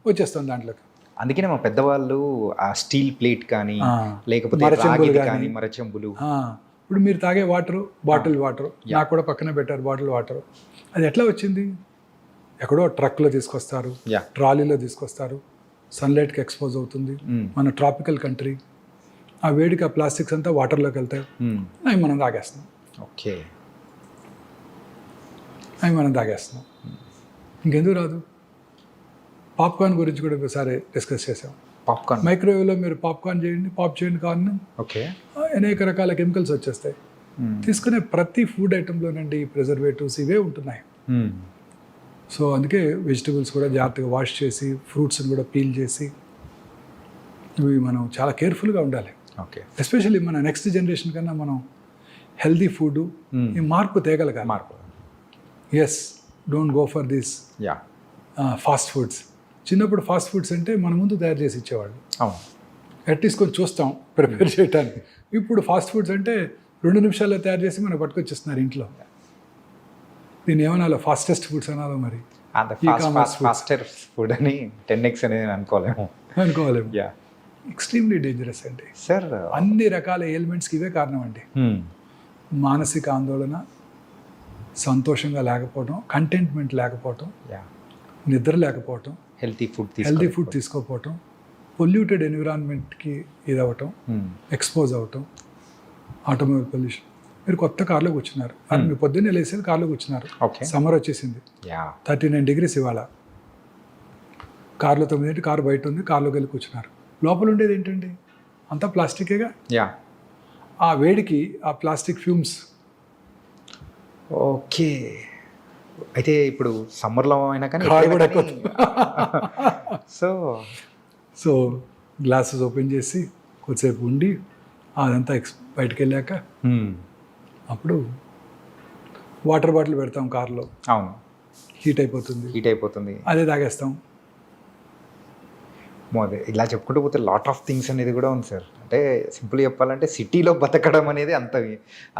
వచ్చేస్తుంది దాంట్లోకి. అందుకనే మా పెద్దవాళ్ళు ఆ స్టీల్ ప్లేట్ కానీ లేకపోతే మరచెంబులు. ఇప్పుడు మీరు తాగే వాటర్, బాటిల్ వాటర్, నాకు కూడా పక్కన పెట్టారు బాటిల్ వాటర్. అది ఎట్లా వచ్చింది? ఎక్కడో ట్రక్లో తీసుకొస్తారు, ట్రాలీలో తీసుకొస్తారు, సన్లైట్కి ఎక్స్పోజ్ అవుతుంది. మన ట్రాపికల్ కంట్రీ, ఆ వేడికి ఆ ప్లాస్టిక్స్ అంతా వాటర్లోకి వెళ్తాయి, అవి మనం తాగేస్తున్నాం. ఓకే. ఇంకెందుకు రాదు? పాప్కార్న్ గురించి కూడా ఒకసారి డిస్కస్ చేసాం. పాప్కార్న్ మైక్రోవేవ్లో మీరు పాప్కార్న్ చేయండి, పాప్ చేయండి కార్న్, ఓకే, అనేక రకాల కెమికల్స్ వచ్చేస్తాయి. తీసుకునే ప్రతి ఫుడ్ ఐటెంలోనండి ప్రిజర్వేటివ్స్ ఇవే ఉంటున్నాయి. సో అందుకే వెజిటబుల్స్ కూడా జాగ్రత్తగా వాష్ చేసి, ఫ్రూట్స్ని కూడా పీల్ చేసి, ఇవి మనం చాలా కేర్ఫుల్గా ఉండాలి. ఓకే. ఎస్పెషల్లీ మన నెక్స్ట్ జనరేషన్ కన్నా మనం హెల్దీ ఫుడ్, ఈ మార్పు తేగలగాలి. Yes, don't go for this fast foods. చిన్నప్పుడు ఫాస్ట్ ఫుడ్స్ అంటే మన ముందు తయారు చేసి ఇచ్చేవాళ్ళు, అట్లీస్ట్ కొంచెం చూస్తాం ప్రిపేర్ చేయడానికి. ఇప్పుడు ఫాస్ట్ ఫుడ్స్ అంటే 2 నిమిషాల్లో తయారు చేసి మనకు పట్టుకొచ్చేస్తున్నారు ఇంట్లో. దీన్ని ఏమన్నా ఫాస్టెస్ట్ ఫుడ్స్ అనాలో మరి? ఫాస్టర్ ఫుడ్ అని 10x అనేది అనుకోలేము. ఎక్స్ట్రీమ్లీ డేంజరస్ అండి సార్. అన్ని రకాల ఎయిల్మెంట్స్కి ఇవే కారణం అండి. మానసిక ఆందోళన, సంతోషంగా లేకపోవడం, కంటెంట్మెంట్ లేకపోవటం, నిద్ర లేకపోవటం, హెల్తీ ఫుడ్ తీసుకోకపోవటం, పొల్యూటెడ్ ఎన్విరాన్మెంట్కి ఇదవటం, ఎక్స్పోజ్ అవ్వటం, ఆటోమొబైల్ పొల్యూషన్. మీరు కొత్త కార్లో కూర్చున్నారు, మీరు పొద్దున్నే లేసేది కార్లో కూర్చున్నారు, సమ్మర్ వచ్చేసింది, 39 degrees ఇవాళ. కార్లో 9 కారు బయట ఉంది, కార్లోకి వెళ్ళి కూర్చున్నారు. లోపల ఉండేది ఏంటండి? అంతా ప్లాస్టికేగా. ఆ వేడికి ఆ ప్లాస్టిక్ ఫ్యూమ్స్ అయితే ఇప్పుడు సమ్మర్లో అయినా కానీ కాలు కూడా సో సో గ్లాసెస్ ఓపెన్ చేసి కొద్దిసేపు ఉండి అదంతా బయటకు వెళ్ళాక అప్పుడు వాటర్ బాటిల్ పెడతాం కార్లో, అవును, హీట్ అయిపోతుంది, అదే తాగేస్తాం. అదే ఇలా చెప్పుకుంటూ పోతే లాట్ ఆఫ్ థింగ్స్ అనేది కూడా ఉంది సార్. అంటే సింపుల్ చెప్పాలంటే సిటీలో బతకడం అనేది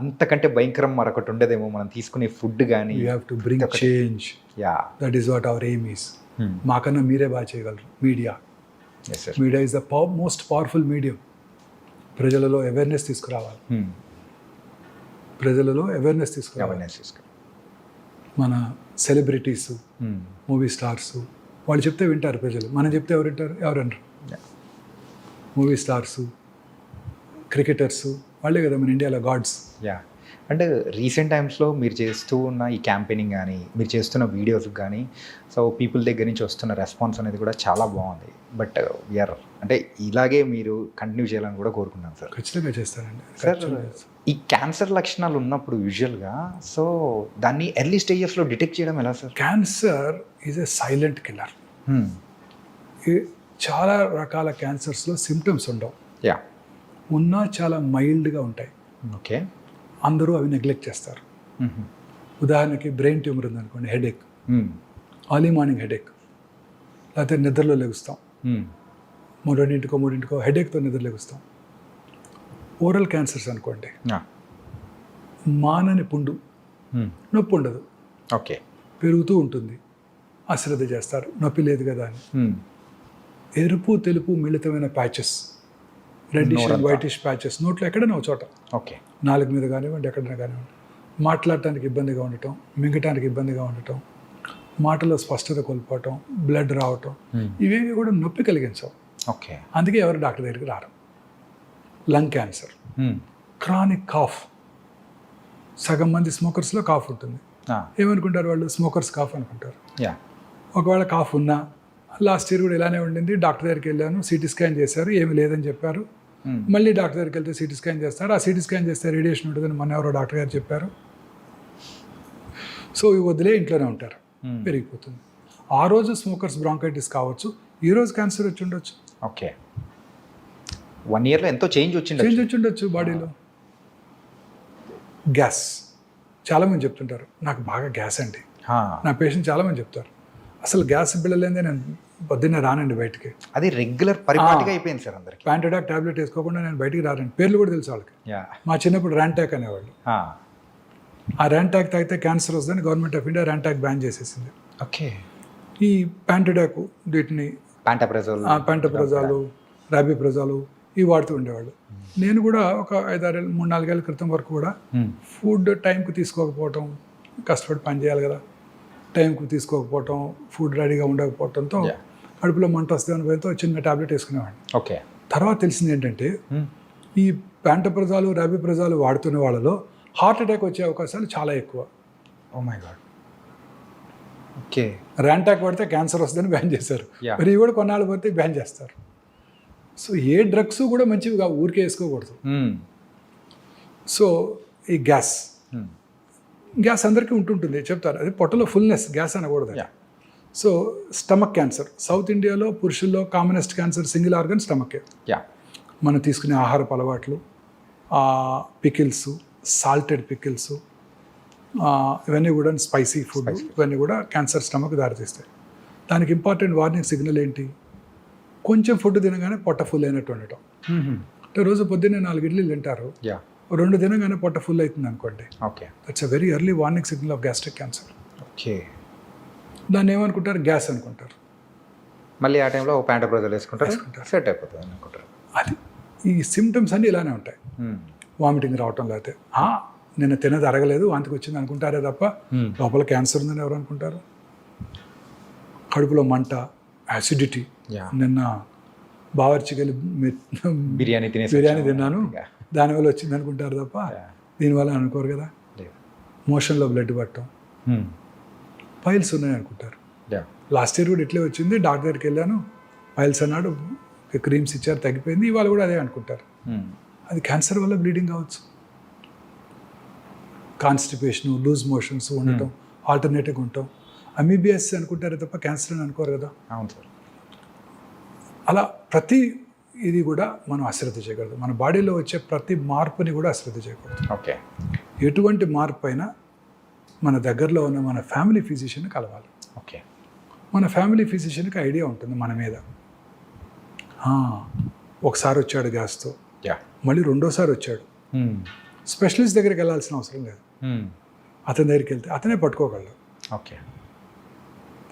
అంతకంటే భయంకరం మరొకటి ఉండదేమో. మనం తీసుకునే ఫుడ్ కానీ you have to bring change. Yeah, that is what hour aim is. మాకన్నా మీరే బాగా చేయగలరు. Media is the most powerful medium. ప్రజలలో అవేర్నెస్ తీసుకురావాలి. మన సెలబ్రిటీస్, మూవీ స్టార్స్ వాళ్ళు చెప్తే వింటారు ప్రజలు. మనం చెప్తే ఎవరంటారు? మూవీ స్టార్స్, క్రికెటర్స్ వాళ్ళే కదా మన ఇండియాలో గాడ్స్. యా, అంటే రీసెంట్ టైమ్స్లో మీరు చేస్తూ ఉన్న ఈ క్యాంపెయినింగ్ కానీ మీరు చేస్తున్న వీడియోస్ కానీ సో పీపుల్ దగ్గర నుంచి వస్తున్న రెస్పాన్స్ అనేది కూడా చాలా బాగుంది. బట్ వీఆర్ అంటే ఇలాగే మీరు కంటిన్యూ చేయాలని కూడా కోరుకున్నాను సార్. ఖచ్చితంగా చేస్తానండి సార్. ఈ క్యాన్సర్ లక్షణాలు ఉన్నప్పుడు యూజువల్గా సో దాన్ని ఎర్లీ స్టేజెస్లో డిటెక్ట్ చేయడం ఎలా sir? Cancer is a silent killer. చాలా రకాల క్యాన్సర్స్లో సిమ్టమ్స్ ఉండవు. యా, ఉన్నా చాలా మైల్డ్గా ఉంటాయి. ఓకే, అందరూ అవి నెగ్లెక్ట్ చేస్తారు. ఉదాహరణకి బ్రెయిన్ ట్యూమర్ ఉందనుకోండి, హెడేక్, ఎర్లీ మార్నింగ్ హెడేక్, లేకపోతే నిద్రలో లెగుస్తాం, 2:00 హెడేక్తో నిద్ర లెగుస్తాం. ఓరల్ క్యాన్సర్స్ అనుకోండి, మానని పుండు, నొప్పి ఉండదు, ఓకే, పెరుగుతూ ఉంటుంది, అశ్రద్ధ చేస్తారు, నొప్పి లేదు కదా అని. ఎరుపు తెలుపు మిళితమైన patches, reddish and whitish patches నోట్లో ఎక్కడైనా ఒక చోట, ఓకే, నాలుగు మీద కానివ్వండి, ఎక్కడైనా కానివ్వండి, మాట్లాడటానికి ఇబ్బందిగా ఉండటం, మింగటానికి ఇబ్బందిగా ఉండటం, మాటలో స్పష్టత కోల్పోవటం, బ్లడ్ రావటం, ఇవేవి కూడా నొప్పి కలిగించవు. ఓకే, అందుకే ఎవరు డాక్టర్ దగ్గరికి రారు. లంగ్ క్యాన్సర్, క్రానిక్ కాఫ్, సగం మంది స్మోకర్స్లో కాఫ్ ఉంటుంది. ఏమనుకుంటారు వాళ్ళు? స్మోకర్స్ కాఫ్ అనుకుంటారు. ఒకవేళ కాఫ్ ఉన్నా, లాస్ట్ ఇయర్ కూడా ఇలానే ఉండింది, డాక్టర్ దగ్గరికి వెళ్ళాను, సిటీ స్కాన్ చేశారు, ఏమి లేదని చెప్పారు. మళ్ళీ డాక్టర్ దగ్గరికి వెళ్తే సిటీ స్కాన్ చేస్తారు, ఆ సిటీ స్కాన్ చేస్తే రేడియేషన్ ఉంటుందని మన ఎవరో డాక్టర్ గారు చెప్పారు. సో ఇవి వదిలే ఇంట్లోనే ఉంటారు, పెరిగిపోతుంది. ఆ రోజు స్మోకర్స్ బ్రాంకైటిస్ కావచ్చు, ఈ రోజు క్యాన్సర్ వచ్చి ఉండొచ్చు. ఓకే, 1 yearలో ఎంతో చేంజ్ వచ్చి ఉండొచ్చు బాడీలో. గ్యాస్, చాలామంది చెప్తుంటారు నాకు బాగా గ్యాస్ అండి. నా పేషెంట్ చాలామంది చెప్తారు అసలు గ్యాస్ బిళ్ళలేదే నేను పొద్దున్నే రానండి బయటికి. అది రెగ్యులర్ పరిపాటిగా అయిపోయింది సార్ అందరికి. ప్యాంటడాక్ టాబ్లెట్ వేసుకోకుండా నేను బయటికి రానండి. పేర్లు కూడా తెలుసు వాళ్ళకి. మా చిన్నప్పుడు ర్యాంటాక్ అనేవాళ్ళు. ఆ ర్యాంటాక్ తాగితే క్యాన్సర్ వస్తుందని government of India Rantac ban చేసేసింది. ఓకే, ఈ ప్యాంటడాక్, వీటిని ప్యాంటప్రజాలు, రాబిప్రజాలు ఇవి వాడుతూ ఉండేవాళ్ళు. నేను కూడా ఒక 3-4 ఏళ్ళ క్రితం వరకు కూడా ఫుడ్ టైంకి తీసుకోకపోవటం, కష్టపడి పని చేయాలి కదా, టైంకి తీసుకోకపోవటం, ఫుడ్ రెడీగా ఉండకపోవడంతో కడుపులో మంట వస్తుందని భయంతో చిన్న టాబ్లెట్ వేసుకునేవాడిని. ఓకే, తర్వాత తెలిసింది ఏంటంటే ఈ ప్యాంటప్రజాలు, రాబిప్రజాలు వాడుతున్న వాళ్ళలో హార్ట్ అటాక్ వచ్చే అవకాశాలు చాలా ఎక్కువ. Oh my God. Okay, Rantac పడితే క్యాన్సర్ వస్తుందని బ్యాన్ చేశారు. మరి ఇవి కూడా కొన్నాళ్ళు పడితే బ్యాన్ చేస్తారు. సో ఏ డ్రగ్స్ కూడా మంచివిగా ఊరికే వేసుకోకూడదు. సో ఈ గ్యాస్ అందరికీ ఉంటుంటుంది, చెప్తారు. అది పొట్టలో ఫుల్నెస్, గ్యాస్ అనకూడదు. సో స్టమక్ క్యాన్సర్, సౌత్ ఇండియాలో పురుషుల్లో commonest cancer single organ stomach ache. మనం తీసుకునే ఆహారపు అలవాట్లు, పికిల్స్, సాల్టెడ్ పికిల్స్, ఇవన్నీ కూడా స్పైసీ ఫుడ్, ఇవన్నీ కూడా క్యాన్సర్ స్టమక్ దారితీస్తాయి. దానికి ఇంపార్టెంట్ వార్నింగ్ సిగ్నల్ ఏంటి? కొంచెం ఫుడ్ తినగానే పొట్ట ఫుల్ అయినట్టు ఉండటం. అంటే రోజు పొద్దున్నే 4 ఇడ్లీలు తింటారు, 2 తినగానే పొట్ట ఫుల్ అవుతుంది అనుకోండి. Okay, that's a very early warning signal off gastric cancer. Okay, దాన్ని ఏమనుకుంటారు? గ్యాస్ అనుకుంటారు. మళ్ళీ ఆ టైంలో ప్యాంటప్రజాల్ వేసుకుంటారు, సెట్ అయిపోతుంది అనుకుంటారు. అది ఈ సిమ్టమ్స్ అన్నీ ఇలానే ఉంటాయి. వామిటింగ్ రావటం, లేకపోతే నిన్న తినది అరగలేదు వాంతికి వచ్చింది అనుకుంటారే తప్ప లోపల క్యాన్సర్ ఉందని ఎవరు అనుకుంటారు? కడుపులో మంట, యాసిడిటీ, నిన్న బావర్చికెళ్ళి బిర్యానీ తిన్నాను దానివల్ల వచ్చింది అనుకుంటారు తప్ప దీనివల్ల అనుకోరు కదా. మోషన్లో బ్లడ్ పట్టడం, పైల్స్ ఉన్నాయి అనుకుంటారు. లాస్ట్ ఇయర్ కూడా ఇట్లే వచ్చింది, డాక్టర్ దగ్గరికి వెళ్ళాను, పైల్స్ అన్నాడు, క్రీమ్స్ ఇచ్చారు, తగ్గిపోయింది. ఇవాళ కూడా అదే అనుకుంటారు. అది క్యాన్సర్ వల్ల బ్లీడింగ్ కావచ్చు. కాన్స్టిపేషన్, లూజ్ మోషన్స్ ఉండటం, ఆల్టర్నేటివ్గా ఉంటాం. అమీబియస్ అనుకుంటారే తప్ప క్యాన్సర్ అని అనుకోరు కదా. అవును సార్. అలా ప్రతి ఇది కూడా మనం అశ్రద్ధ చేయకూడదు. మన బాడీలో వచ్చే ప్రతి మార్పుని కూడా అశ్రద్ధ చేయకూడదు. ఓకే. ఎటువంటి మార్పు అయినా మన దగ్గరలో ఉన్న మన ఫ్యామిలీ ఫిజిషియన్ కలవాలి. ఓకే. మన ఫ్యామిలీ ఫిజిషియన్కి ఐడియా ఉంటుంది మన మీద. ఒకసారి వచ్చాడు గ్యాస్తో, యా. మళ్ళీ రెండోసారి వచ్చాడు. స్పెషలిస్ట్ దగ్గరికి వెళ్ళాల్సిన అవసరం లేదు. అతని దగ్గరికి వెళ్తే అతనే పట్టుకోగలడు. ఓకే.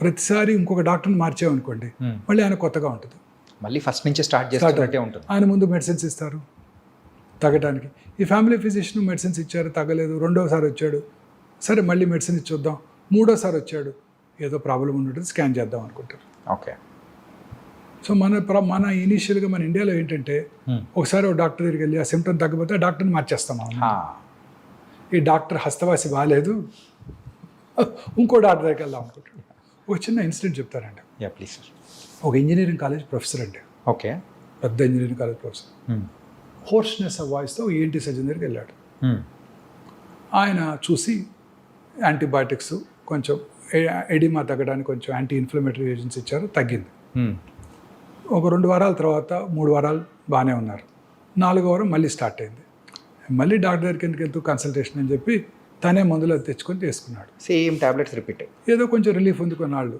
ప్రతిసారి ఇంకొక డాక్టర్ని మార్చామనుకోండి, మళ్ళీ ఆయన కొత్తగా ఉంటుంది. మళ్ళీ ఫస్ట్ నుంచి స్టార్ట్ చేస్తున్నట్టే ఉంటుంది. ఆయన ముందు మెడిసిన్స్ ఇస్తారు తగ్గడానికి. ఈ ఫ్యామిలీ ఫిజిషియన్ మెడిసిన్స్ ఇచ్చారు, తగ్గలేదు. రెండోసారి వచ్చాడు, సరే మళ్ళీ మెడిసిన్ ఇచ్చొద్దాం. మూడోసారి వచ్చాడు, ఏదో ప్రాబ్లం ఉంటుంది, స్కాన్ చేద్దాం అనుకుంటారు. ఓకే. సో మన ఇనీషియల్గా మన ఇండియాలో ఏంటంటే, ఒకసారి ఒక డాక్టర్ దగ్గరికి వెళ్ళి ఆ సిమ్టమ్ తగ్గకపోతే ఆ డాక్టర్ని మార్చేస్తాం మనం. ఈ డాక్టర్ హస్తవాసి బాగాలేదు, ఇంకో డాక్టర్ దగ్గరికి వెళ్దాం అనుకుంటాడు. ఒక చిన్న ఇన్సిడెంట్ చెప్తారండి. Yeah please sir. ఒక ఇంజనీరింగ్ కాలేజ్ ప్రొఫెసర్ అండి, ఓకే. పెద్ద engineering college professor. Hoarseness of వాయిస్తో ఏంటి సర్జన్ దగ్గరికి వెళ్ళాడు. ఆయన చూసి యాంటీబయాటిక్స్, కొంచెం ఎడిమా తగ్గడానికి కొంచెం యాంటీ ఇన్ఫ్లమేటరీ ఏజెంట్స్ ఇచ్చారు, తగ్గింది. ఒక 2 వారాల తర్వాత 3 వారాలు బాగానే ఉన్నారు. 4వ వారం మళ్ళీ స్టార్ట్ అయింది. మళ్ళీ డాక్టర్ దగ్గరికి ఎందుకు వెళ్తూ కన్సల్టేషన్ అని చెప్పి తనే మందులు తెచ్చుకొని తీసుకున్నాడు. Same tablets repeat. ఏదో కొంచెం రిలీఫ్ ఉంది, కొన్నాళ్ళు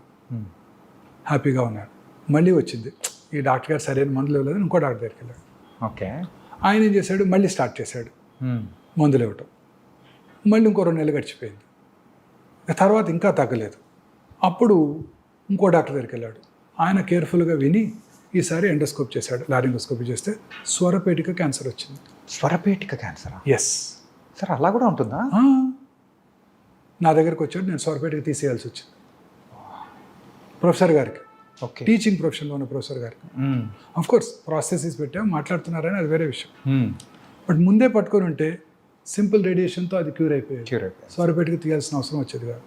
హ్యాపీగా ఉన్నాడు. మళ్ళీ వచ్చింది, ఈ డాక్టర్ గారు సరైన మందులు ఇవ్వలేదు, ఇంకో డాక్టర్ దగ్గరికి వెళ్ళాడు. ఓకే. ఆయన ఏం చేశాడు, మళ్ళీ స్టార్ట్ చేశాడు మందులు ఇవ్వటం. మళ్ళీ ఇంకో 2 నెలలు గడిచిపోయింది. తర్వాత ఇంకా తగ్గలేదు. అప్పుడు ఇంకో డాక్టర్ దగ్గరికి వెళ్ళాడు. ఆయన కేర్ఫుల్గా విని ఈసారి ఎండోస్కోప్ చేశాడు. లారింగోస్కోపీ చేస్తే స్వరపేటిక క్యాన్సర్ వచ్చింది. స్వరపేటిక క్యాన్సరా? ఎస్ సార్, అలా కూడా ఉంటుందా? నా దగ్గరికి వచ్చాడు, నేను స్వరపేటిక తీసేయాల్సి వచ్చింది. ప్రొఫెసర్ గారికి, ఓకే, టీచింగ్ ప్రొఫెషన్లో ఉన్న ప్రొఫెసర్ గారికి. కోర్స్ ప్రాసెసెస్ పెట్టాం, మాట్లాడుతున్నారని అది వేరే విషయం. బట్ ముందే పట్టుకొని ఉంటే సింపుల్ రేడియేషన్తో అది క్యూర్ అయిపోయేది. స్వరపేటిక తీయాల్సిన అవసరం వచ్చేది కాదు.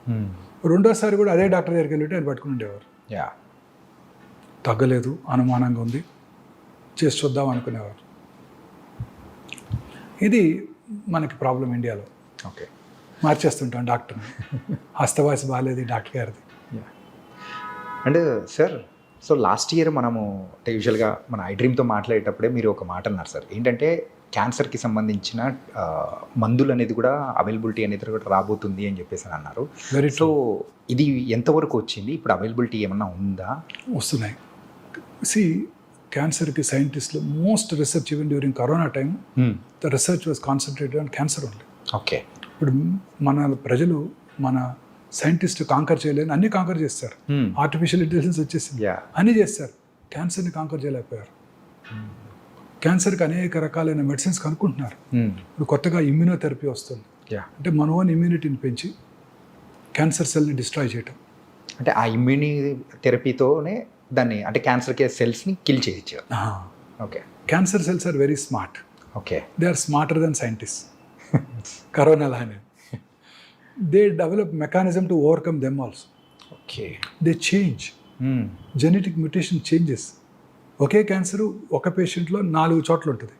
రెండోసారి కూడా అదే డాక్టర్ దగ్గరికి వెళ్ళి ఆయన పట్టుకుని ఉండేవారు. యా. తగ్గలేదు, అనుమానంగా ఉంది, చేసి చూద్దాం అనుకునేవారు. ఇది మనకి ప్రాబ్లం ఇండియాలో. ఓకే. మార్చేస్తుంటాం డాక్టర్ని. హస్తవాసి బాగాలేదు ఈ డాక్టర్ గారిది. And sir, so last year మనము యూజువల్గా మన ఐ డ్రీమ్తో మాట్లాడేటప్పుడే మీరు ఒక మాట అన్నారు సార్, ఏంటంటే క్యాన్సర్కి సంబంధించిన మందులు అనేది కూడా అవైలబిలిటీ అనేది కూడా రాబోతుంది అని చెప్పేసి అని అన్నారు. సో ఇది ఎంతవరకు వచ్చింది? ఇప్పుడు అవైలబిలిటీ ఏమన్నా ఉందా? వస్తున్నాయి. క్యాన్సర్కి సైంటిస్టులు most research even during corona time the research was concentrated on cancer only. Okay. ఇప్పుడు మన ప్రజలు, మన సైంటిస్ట్ కాంకర్ చేయలేని అన్ని కాంకర్ చేస్తారు. ఆర్టిఫిషియల్ ఇంటెలిజెన్స్ వచ్చేసింది, అన్నీ చేస్తారు. క్యాన్సర్ని కాంకర్ చేయలేకపోయారు. క్యాన్సర్కి అనేక రకాలైన మెడిసిన్స్ కనుక్కుంటున్నారు. ఇప్పుడు కొత్తగా ఇమ్యూనోథెరపీ వస్తుంది. అంటే మన ఓన్ ఇమ్యూనిటీని పెంచి క్యాన్సర్ సెల్ని డిస్ట్రాయ్ చేయటం. అంటే ఆ ఇమ్యూని థెరపీతోనే దాన్ని, అంటే క్యాన్సర్ సెల్స్ని కిల్ చేయొచ్చు. Okay. Cancer cells are very smart. Okay. They are smarter than scientist. Corona లానే they develop mechanism to overcome them also. Okay. They change genetic mutation changes. ఒకే క్యాన్సర్ ఒక పేషెంట్లో 4 చోట్ల ఉంటుంది.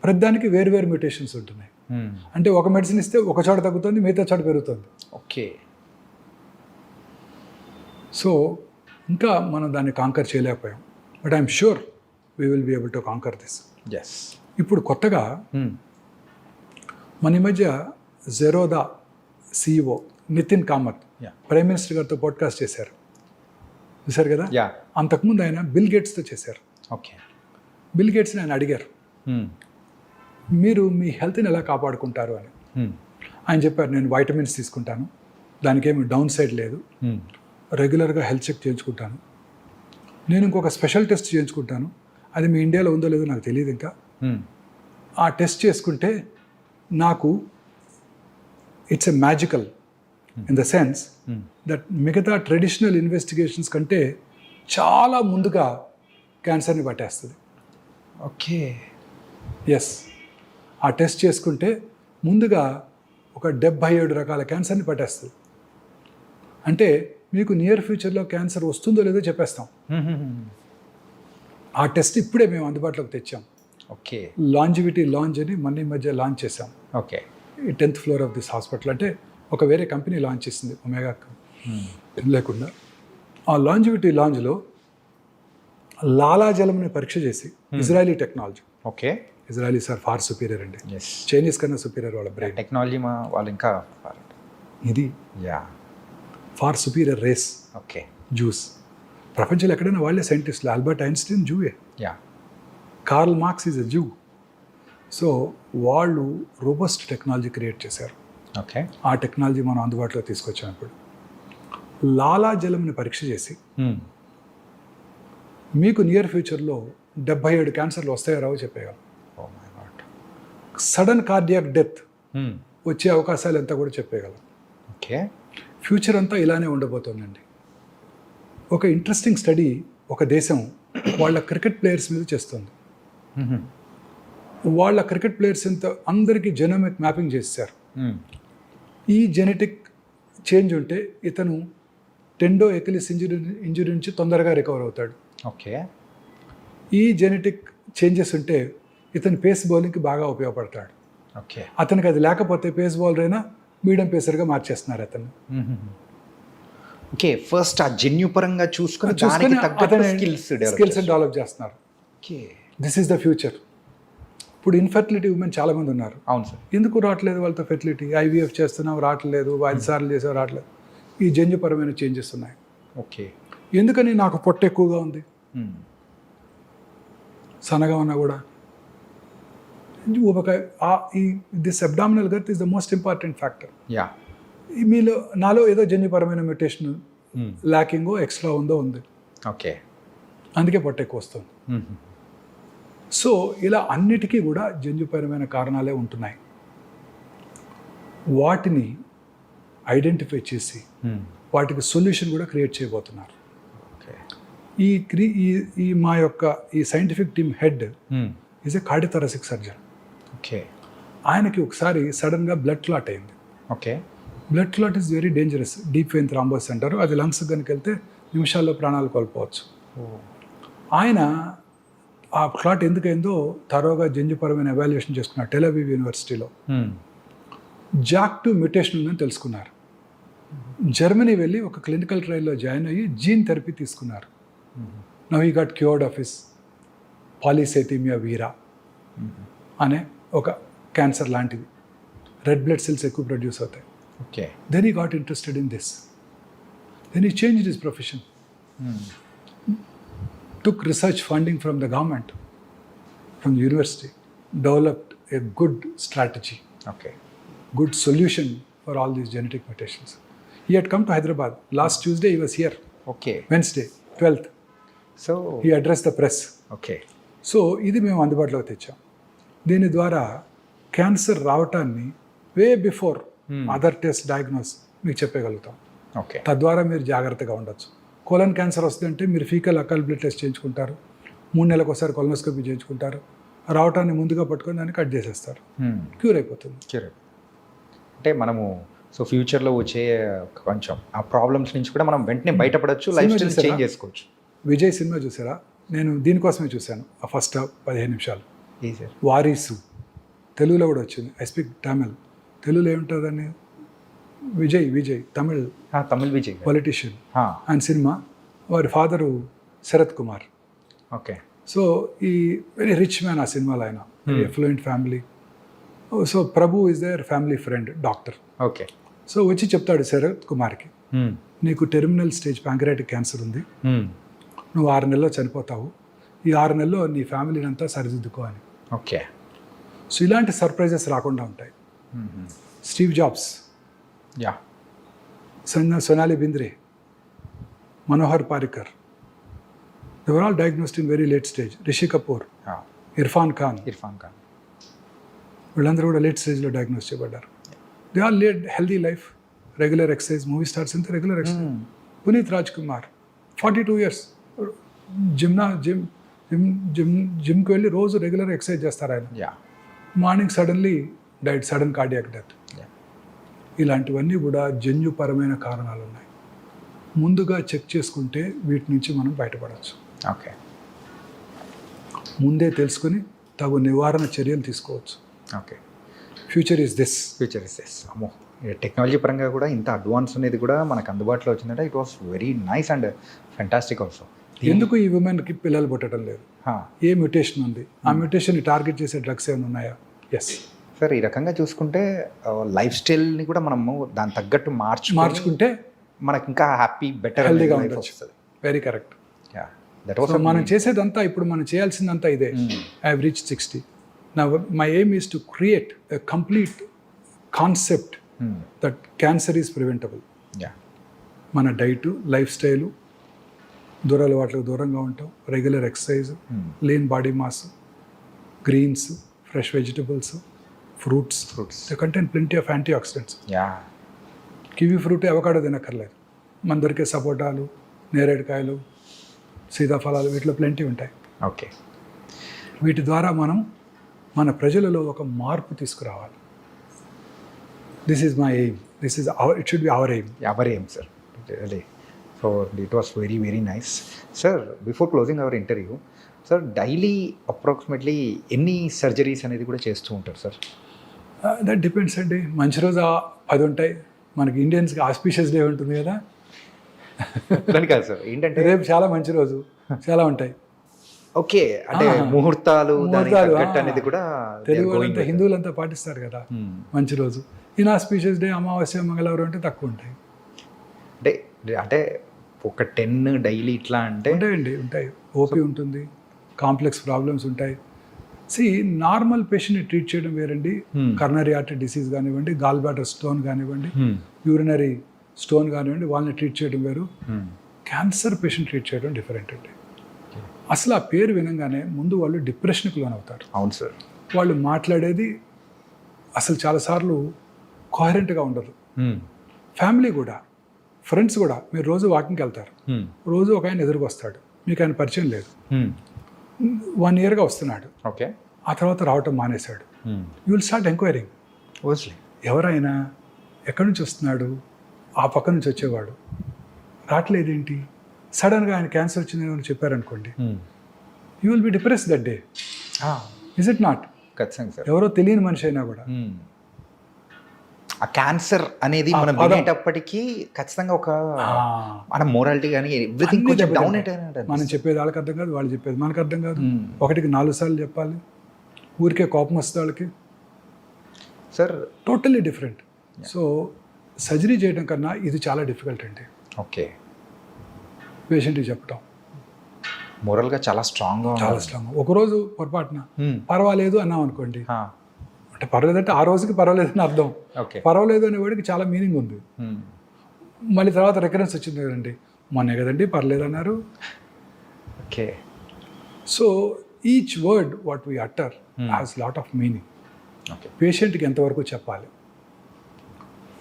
ప్రతిదానికి వేరు మ్యూటేషన్స్ ఉంటున్నాయి. అంటే ఒక మెడిసిన్ ఇస్తే ఒక చోట తగ్గుతుంది, మిగతా చోట పెరుగుతుంది. ఓకే. సో ఇంకా మనం దాన్ని కాంకర్ చేయలేకపోయాం. But I'm sure we will be able to conquer this. Yes. ఇప్పుడు కొత్తగా మన ఈ మధ్య Zerodha CEO Nithin Kamath prime minister గారితో పాడ్కాస్ట్ చేశారు, చూశారు కదా. అంతకుముందు ఆయన బిల్ గేట్స్తో చేశారు. ఓకే. బిల్ గేట్స్ని ఆయన అడిగారు, మీరు మీ హెల్త్ని ఎలా కాపాడుకుంటారు అని. ఆయన చెప్పారు, నేను వైటమిన్స్ తీసుకుంటాను, దానికేమి డౌన్ సైడ్ లేదు, రెగ్యులర్గా హెల్త్ చెక్ చేయించుకుంటాను, నేను ఇంకొక స్పెషల్ టెస్ట్ చేయించుకుంటాను, అది మీ ఇండియాలో ఉందో లేదో నాకు తెలియదు ఇంకా. ఆ టెస్ట్ చేసుకుంటే నాకు it's a magical in the sense that మిగతా ట్రెడిషనల్ ఇన్వెస్టిగేషన్స్ కంటే చాలా ముందుగా క్యాన్సర్ని పట్టేస్తుంది. ఓకే. ఎస్, ఆ టెస్ట్ చేసుకుంటే ముందుగా ఒక 77 రకాల క్యాన్సర్ని పట్టేస్తుంది. అంటే మీకు నియర్ ఫ్యూచర్లో క్యాన్సర్ వస్తుందో లేదో చెప్పేస్తాం. ఆ టెస్ట్ ఇప్పుడే మేము అందుబాటులోకి తెచ్చాం. ఓకే. లాంజివిటీ లాంచ్ అని మొన్న ఈ మధ్య లాంచ్ చేసాం. Okay. 10th floor of this hospital. అంటే ఒక వేరే కంపెనీ లాంచ్ చేసింది ఒమేగా లేకుండా. ఆ లాంజివిటీ లాంజ్లో లాలాజలంని పరీక్ష చేసి Israeli technology, okay, Israelis are far superior అండి, ఎస్, చైనీస్ కన్నా సుపీరియర్ వాళ్ళ బ్రెయిన్. టెక్నాలజీ వాళ్ళు ఇంకా ఇది yeah, far superior race okay, Jews. ప్రపంచంలో ఎక్కడైనా వాళ్ళే సైంటిస్టులు. ఆల్బర్ట్ ఐన్స్టీన్ జూయే, yeah, Karl Marx is a Jew. So వాళ్ళు రోబస్ట్ టెక్నాలజీ క్రియేట్ చేశారు. ఓకే, ఆ టెక్నాలజీ మనం అందుబాటులో తీసుకొచ్చాం. ఇప్పుడు లాలాజలంని పరీక్ష చేసి మీకు నియర్ ఫ్యూచర్లో 77 క్యాన్సర్లు వస్తాయో రావో చెప్పేయగలం. Oh my God, sudden cardiac death వచ్చే అవకాశాలు ఎంత కూడా చెప్పేయగలం. ఓకే, ఫ్యూచర్ అంతా ఇలానే ఉండబోతోందండి. ఒక ఇంట్రెస్టింగ్ స్టడీ ఒక దేశం వాళ్ళ క్రికెట్ ప్లేయర్స్ మీద చేస్తుంది. వాళ్ళ క్రికెట్ ప్లేయర్స్ ఎంత అందరికీ జెనోమిక్ మ్యాపింగ్ చేశారు. ఈ జెనెటిక్ చేంజ్ ఉంటే ఇతను టెండో ఎకిలిస్ ఇంజురీ నుంచి తొందరగా రికవర్ అవుతాడు. ఓకే, ఈ జెనెటిక్ చేంజెస్ ఉంటే ఇతను పేస్ బౌలింగ్కి బాగా ఉపయోగపడతాడు. ఓకే, అతనికి అది లేకపోతే పేస్ బౌలర్ అయినా మీడియం పేసర్గా మార్చేస్తున్నారు అతను. ఓకే, ఫస్ట్ ఆ జన్యు పరంగా చూసుకొని అతని స్కిల్స్ స్కిల్స్ డెవలప్ చేస్తున్నారు. Okay, this is the future. ఇప్పుడు ఇన్ఫర్టిలిటీ ఉమెన్ చాలామంది ఉన్నారు. అవును సార్, ఎందుకు రావట్లేదు వాళ్ళతో ఫెర్టిలిటీ? IVF చేస్తున్నాం రావట్లేదు, 5 సార్లు చేసావు రావట్లేదు. ఈ జన్యుపరమైన చేంజెస్ ఉన్నాయి. ఓకే, ఎందుకని నాకు పొట్ట ఎక్కువగా ఉంది, సన్నగా ఉన్నా కూడా this abdominal girth is the most important factor. Yeah, మీలో నాలో ఏదో జన్యుపరమైన మ్యూటేషన్ ల్యాకింగో ఎక్స్ట్రా ఉందో ఉంది, ఓకే, అందుకే పొట్ట ఎక్కువ వస్తుంది. సో ఇలా అన్నిటికీ కూడా జన్యుపరమైన కారణాలే ఉంటున్నాయి. వాటిని ఐడెంటిఫై చేసి వాటికి సొల్యూషన్ కూడా క్రియేట్ చేయబోతున్నారు. ఓకే, ఈ మా యొక్క ఈ scientific team head is a cardiothoracic surgeon. Okay, ఆయనకి ఒకసారి సడన్గా బ్లడ్ క్లాట్ అయింది. Okay, blood clot is very dangerous. Deep vein thrombosis అంటారు. అది లంగ్స్ కనుక వెళ్తే నిమిషాల్లో ప్రాణాలు కోల్పోవచ్చు. ఆయన ఆ క్లాట్ ఎందుకైందో తరోగా జన్యుపరమైన ఎవాల్యుయేషన్ చేసుకున్నారు టెల్ అవీవ్ యూనివర్సిటీలో. JAK2 మ్యూటేషన్ ఉందని తెలుసుకున్నారు. జర్మనీ వెళ్ళి ఒక క్లినికల్ ట్రయల్లో జాయిన్ అయ్యి జీన్ థెరపీ తీసుకున్నారు. Now he got cured of his polycythaemia vera అనే ఒక క్యాన్సర్ లాంటిది. రెడ్ బ్లడ్ సెల్స్ ఎక్కువ ప్రొడ్యూస్ అవుతాయి. Okay, then he got interested in this. Then he changed his profession. Took research funding from the government, from the university, developed a good strategy, okay, good solution for all these genetic mutations. He had come to Hyderabad. Last Tuesday he was here. Okay, Wednesday, 12th. So He addressed the press. Okay, so ఇది మేము అందుబాటులోకి తెచ్చాం. దీని ద్వారా cancer రావటాన్ని way before other test diagnose మీకు చెప్పగలుగుతాం. Okay, తద్వారా మీరు జాగ్రత్తగా ఉండొచ్చు. కోలన్ క్యాన్సర్ వస్తుందంటే మీరు ఫీకల్ అకాల్ బ్లడ్ టెస్ట్ చేయించుకుంటారు, 3 నెలలకు ఒకసారి కొలనోస్కోపీ చేయించుకుంటారు, రావటాన్ని ముందుగా పట్టుకొని దాన్ని కట్ చేసేస్తారు, క్యూర్ అయిపోతుంది. క్యూర్. అంటే మనము సో ఫ్యూచర్లో వచ్చే కొంచెం ఆ ప్రాబ్లమ్స్ నుంచి కూడా మనం వెంటనే బయటపడవచ్చు, లైఫ్ స్టైల్ చేంజ్ చేసుకోవచ్చు. విజయ్ సినిమా చూసారా? నేను దీనికోసమే చూశాను. ఆ ఫస్ట్ 15 నిమిషాలు సార్ వారీసు తెలుగులో కూడా వచ్చింది. I speak Tamil. తెలుగులో ఏముంటుందని విజయ్ తమిళ్ విజయ్ పొలిటీషియన్. ఆయన సినిమా వారి father Sarath Kumar. Okay, so ఈ వెరీ రిచ్ మ్యాన్ ఆ సినిమాలో. ఆయన very affluent family. So Prabhu is their family friend, doctor. Okay, so వచ్చి చెప్తాడు శరత్ కుమార్కి, నీకు టెర్మినల్ స్టేజ్ ప్యాంక్రియాటిక్ క్యాన్సర్ ఉంది, నువ్వు 6 నెలల్లో చనిపోతావు, ఈ 6 నెలల్లో నీ ఫ్యామిలీని అంతా సరిదిద్దుకో అని. ఓకే, సో ఇలాంటి సర్ప్రైజెస్ రాకుండా ఉంటాయి. Steve Jobs, yeah, Sonali Bendre, Manohar Parrikar, they were all diagnosed in very late stage. Rishi Kapoor, Irrfan Khan, వీళ్ళందరూ కూడా లేట్ స్టేజ్లో డయాగ్నోస్ చేయబడ్డారు. They all lead healthy life, regular exercise. Movie stars అంతా regular exercise. Puneeth Raj Kumar 42 years జిమ్కి వెళ్ళి రోజు రెగ్యులర్ ఎక్సర్సైజ్ చేస్తారు ఆయన. Morning suddenly died, sudden cardiac death. ఇలాంటివన్నీ కూడా జన్యుపరమైన కారణాలు ఉన్నాయి. ముందుగా చెక్ చేసుకుంటే వీటి నుంచి మనం బయటపడవచ్చు. ఓకే, ముందే తెలుసుకుని తగు నివారణ చర్యలు తీసుకోవచ్చు. Okay, future is this. అమ్మో టెక్నాలజీ పరంగా కూడా ఇంత అడ్వాన్స్ అనేది కూడా మనకు అందుబాటులో వచ్చిందంటే it was very nice and fantastic also. ఎందుకు ఈ ఉమెన్కి పిల్లలు పుట్టడం లేదు? ఏ మ్యూటేషన్ ఉంది? ఆ మ్యూటేషన్ని టార్గెట్ చేసే డ్రగ్స్ ఏమైనా ఉన్నాయా? ఎస్ సార్, ఈ రకంగా చూసుకుంటే లైఫ్ స్టైల్ని కూడా మనము దాని తగ్గట్టు మార్చుకుంటే మనకి ఇంకా హ్యాపీ బెటర్ హెల్దీగా ఉండొచ్చు. Very correct. దట్ వాస్ మనం చేసేదంతా ఇప్పుడు మనం చేయాల్సిందంతా ఇదే. I have reach 60. నా my aim is to create a complete concept that cancer is preventable. మన డైటు, లైఫ్ స్టైలు, అలవాట్లకు దూరంగా ఉంటాం, regular exercise, lean body mass, greens, fresh vegetables, fruits. They contain plenty of antioxidants. Kiwi fruit, avocado తినక్కర్లేదు. మన దొరికే సపోటాలు, నేరేడుకాయలు, సీతాఫలాలు, వీటిలో plenty ఉంటాయి. ఓకే. వీటి ద్వారా మనం మన ప్రజలలో ఒక మార్పు తీసుకురావాలి. This is my aim. This is our, it should be our aim. Our aim sir. అదే. So it was very very nice sir. Before closing our interview sir, daily approximately ఎన్ని సర్జరీస్ అనేది కూడా చేస్తూ ఉంటారు సార్? దట్ డిపెండ్స్ అండి. మంచి రోజు 10 ఉంటాయి. మనకి ఇండియన్స్కి ఆస్పీషియస్ డే ఉంటుంది కదా. దాని కాదు సార్, ఏంటంటే రేపు చాలా మంచి రోజు, చాలా ఉంటాయి. ఓకే, అంటే ముహూర్తాలు అనేది కూడా తెలుగు వాళ్ళంతా, హిందువులంతా పాటిస్తారు కదా మంచి రోజు. ఇన్ఆస్పీషియస్ డే, అమావాస్య, మంగళవారం అంటే తక్కువ ఉంటాయి. అంటే ఒక 10 డైలీ ఇట్లా అంటే ఉంటాయి. ఓపీ ఉంటుంది, కాంప్లెక్స్ ప్రాబ్లమ్స్ ఉంటాయి. నార్మల్ పేషెంట్ని ట్రీట్ చేయడం వేరండి. కర్నరీ ఆర్టరీ డిసీజ్ కానివ్వండి, గాల్ బ్లాడర్ స్టోన్ కానివ్వండి, యూరినరీ స్టోన్ కానివ్వండి, వాళ్ళని ట్రీట్ చేయడం వేరు. క్యాన్సర్ పేషెంట్ ట్రీట్ చేయడం డిఫరెంట్ అండి. అసలు ఆ పేరు వినంగానే ముందు వాళ్ళు డిప్రెషన్కి లోనవుతారు. అవును సార్. వాళ్ళు మాట్లాడేది అసలు చాలాసార్లు కోహరెంట్గా ఉండదు. ఫ్యామిలీ కూడా, ఫ్రెండ్స్ కూడా. మీరు రోజు వాకింగ్కి వెళ్తారు, రోజు ఒక ఆయన ఎదురుకు వస్తాడు, మీకు ఆయన పరిచయం లేదు, 1 yearగా వస్తున్నాడు, ఓకే, ఆ తర్వాత రావటం మానేశాడు. You will start enquiring. ఎవరైనా ఎక్కడి నుంచి వస్తున్నాడు? ఆ పక్క నుంచి వచ్చేవాడు, రావట్లేదేంటి? సడన్గా ఆయన క్యాన్సర్ వచ్చిందని అని చెప్పారనుకోండి, you will be depress that day. Is it not? ఖచ్చితంగా సార్. ఎవరో తెలియని మనిషి అయినా కూడా ఆ క్యాన్సర్ అనేది మనం వినేటప్పటికీ ఖచ్చితంగా ఒక మన మోరాలిటీ కానీ ఎవ్రీథింగ్ కొంచెం డౌన్ అయిపోయినట్టు. మనం చెప్పేది వాళ్ళకి అర్థం కాదు, వాళ్ళు చెప్పేది మనకు అర్థం కాదు. ఒకటికి 4 సార్లు చెప్పాలి. ఊరికే కోపం వస్తుంది వాళ్ళకి. Sir, totally different. So surgery చేయడం కన్నా ఇది చాలా డిఫికల్ట్ అండి. ఓకే. పేషెంట్కి చెప్పడం మోరల్గా చాలా స్ట్రాంగ్గా. ఒకరోజు పొరపాటున పర్వాలేదు అన్నాం అనుకోండి, అంటే పర్వాలేదంటే ఆ రోజుకి పర్వాలేదు అని అర్థం. పర్వాలేదు అనేవాడికి చాలా మీనింగ్ ఉంది. మళ్ళీ తర్వాత రికరెన్స్ వచ్చింది కదండి, మొన్నే కదండి పర్లేదు అన్నారు. Okay. So each word what we utter has lot of meaning. పేషెంట్కి ఎంతవరకు చెప్పాలి?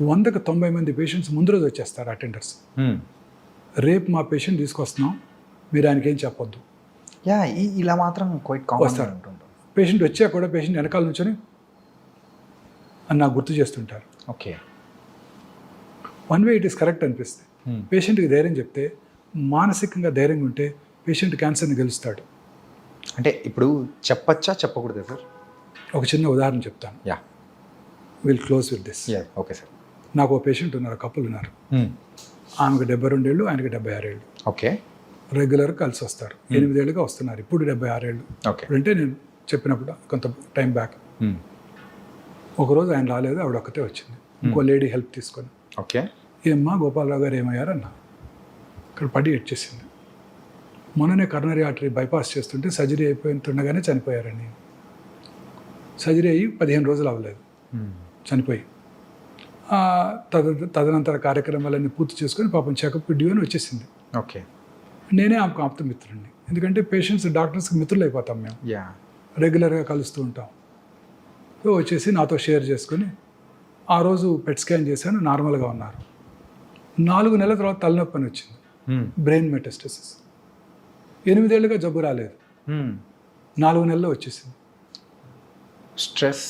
100కి 90 మంది పేషెంట్స్ ముందు రోజు వచ్చేస్తారు అటెండర్స్. రేపు మా పేషెంట్ తీసుకొస్తున్నాం, మీరు ఆయనకి ఏం చెప్పొద్దు. ఇలా మాత్రం వస్తారు. పేషెంట్ వచ్చాక కూడా పేషెంట్ వెనకాల నుంచొని అని నాకు గుర్తు చేస్తుంటారు. Okay. One way it is correct అనిపిస్తుంది. పేషెంట్కి ధైర్యం చెప్తే, మానసికంగా ధైర్యంగా ఉంటే పేషెంట్ క్యాన్సర్ని గెలుస్తాడు. అంటే ఇప్పుడు చెప్పచ్చా చెప్పకూడదు సార్? ఒక చిన్న ఉదాహరణ చెప్తాను. Will close with this. Okay sir. నాకు ఒక పేషెంట్ ఉన్నారు, కపుల్ ఉన్నారు. ఆమెకు 72 ఏళ్ళు, ఆయనకి 76 ఏళ్ళు. ఓకే. రెగ్యులర్గా కలిసి వస్తారు. 8 ఏళ్ళుగా వస్తున్నారు. ఇప్పుడు 76 ఏళ్ళు. అంటే నేను చెప్పినప్పుడు కొంత టైం బ్యాక్. ఒకరోజు ఆయన రాలేదు, ఆవిడ ఒక్కతే వచ్చింది, ఇంకో లేడీ హెల్ప్ తీసుకొని. ఓకే. ఏమ్మా గోపాలరావు గారు ఏమయ్యారన్నా? ఇక్కడ పడి ఎడ్చేసింది. మొన్ననే కర్నరీ ఆర్టరీ బైపాస్ చేస్తుంటే సర్జరీ అయిపోతుండగానే చనిపోయారండి. సర్జరీ అయ్యి 15 రోజులు అవ్వలేదు, చనిపోయి. తదనంతర కార్యక్రమాలన్నీ పూర్తి చేసుకొని పాపం చెకప్ డ్యూ అని వచ్చేసింది. ఓకే. నేనే ఆమెకు ఆప్త మిత్రుడిని, ఎందుకంటే పేషెంట్స్ డాక్టర్స్కి మిత్రులు అయిపోతాం మేము, రెగ్యులర్గా కలుస్తూ ఉంటాం. సో వచ్చేసి నాతో షేర్ చేసుకొని, ఆ రోజు పెట్ స్కాన్ చేశాను, నార్మల్గా ఉన్నారు. 4 నెలల తర్వాత తలనొప్పి అని వచ్చింది, బ్రెయిన్ మెటాస్టసిస్. 8 ఏళ్ళుగా జబ్బు రాలేదు, 4 నెలల్లో వచ్చేసింది. స్ట్రెస్,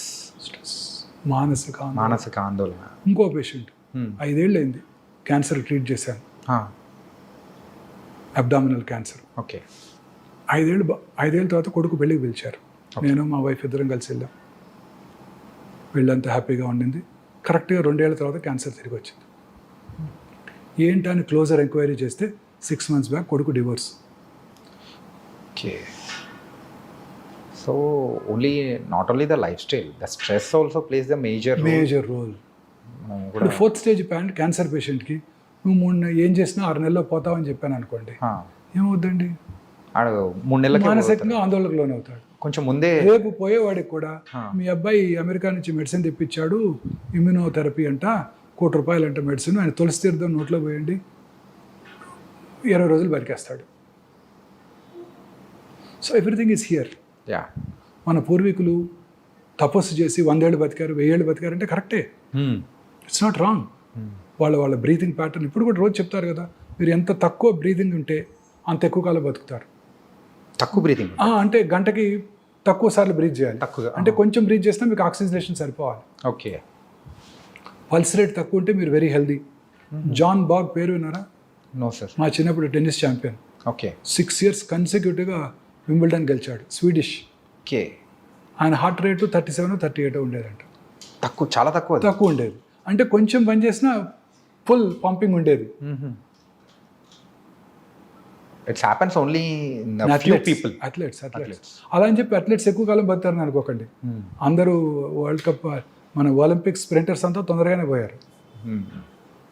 మానసిక ఆందోళన. ఇంకో పేషెంట్ 5 ఏళ్ళు అయింది, క్యాన్సర్ ట్రీట్ చేశాను, అబ్డామినల్ క్యాన్సర్. ఓకే. 5 ఏళ్ళ తర్వాత కొడుకు పెళ్ళికి పిలిచారు. నేను మా వైఫ్ ఇద్దరం కలిసి వెళ్ళాం. వీళ్ళంతా హ్యాపీగా ఉండింది. కరెక్ట్గా 2 ఏళ్ల తర్వాత క్యాన్సర్ తిరిగి వచ్చింది. ఏంటని క్లోజర్ ఎంక్వైరీ చేస్తే 6 months బ్యాక్ కొడుకు divorce. Okay. So not only the life style, the stress also plays the major role. ఇప్పుడు 4th stage క్యాన్సర్ పేషెంట్కి నువ్వు ఏం చేసినా 6 నెలల్లో పోతావని చెప్పాను అనుకోండి, ఏమవుద్దండి, 3 నెలలకి మానసికంగా ఆందోళనకు లోనవుతాడు. కొంచెం ముందే రేపు పోయేవాడికి కూడా మీ అబ్బాయి అమెరికా నుంచి మెడిసిన్ తెప్పించాడు, ఇమ్యూనోథెరపీ అంట, ₹1 అంట మెడిసిన్, ఆయన తులసి తీర్థం నోట్లో పోయండి 20 రోజులు బతికేస్తాడు. So everything is here. Yeah, మన పూర్వీకులు తపస్సు చేసి 100 ఏళ్ళు బతికారు, 1000 ఏళ్ళు బతికారు అంటే కరెక్టే, ఇట్స్ నాట్ రాంగ్. వాళ్ళ బ్రీతింగ్ ప్యాటర్న్ ఇప్పుడు కూడా రోజు చెప్తారు కదా, మీరు ఎంత తక్కువ బ్రీతింగ్ ఉంటే అంత ఎక్కువ కాలం బతుకుతారు. తక్కువ బ్రీతింగ్ అంటే గంటకి తక్కువ సార్లు బ్రీత్ చేయాలి. తక్కువ అంటే కొంచెం బ్రీత్ చేసినా మీకు ఆక్సిజనేషన్ సరిపోవాలి. ఓకే. పల్స్ రేట్ తక్కువ ఉంటే మీరు వెరీ హెల్దీ. జాన్ బాగ్ పేరు విన్నారా? No sir. మా చిన్నప్పుడు టెన్నిస్ ఛాంపియన్, ఓకే. 6 years కన్సిక్యూటివ్గా వింబుల్డన్ గెలిచాడు, స్వీడిష్. ఓకే. ఆయన హార్ట్ రేటు 37, 38 ఉండేదంట. తక్కువ, చాలా తక్కువ ఉండేది. అంటే కొంచెం పని చేసినా ఫుల్ పంపింగ్ ఉండేది. It's happens only in few people. Athletes అలా అని చెప్పి అథ్లెట్స్ ఎక్కువ కాలం బతారని అనుకోకండి. అందరూ వరల్డ్ కప్ మన ఒలింపిక్ స్ప్రింటర్స్ అంతా తొందరగానే పోయారు.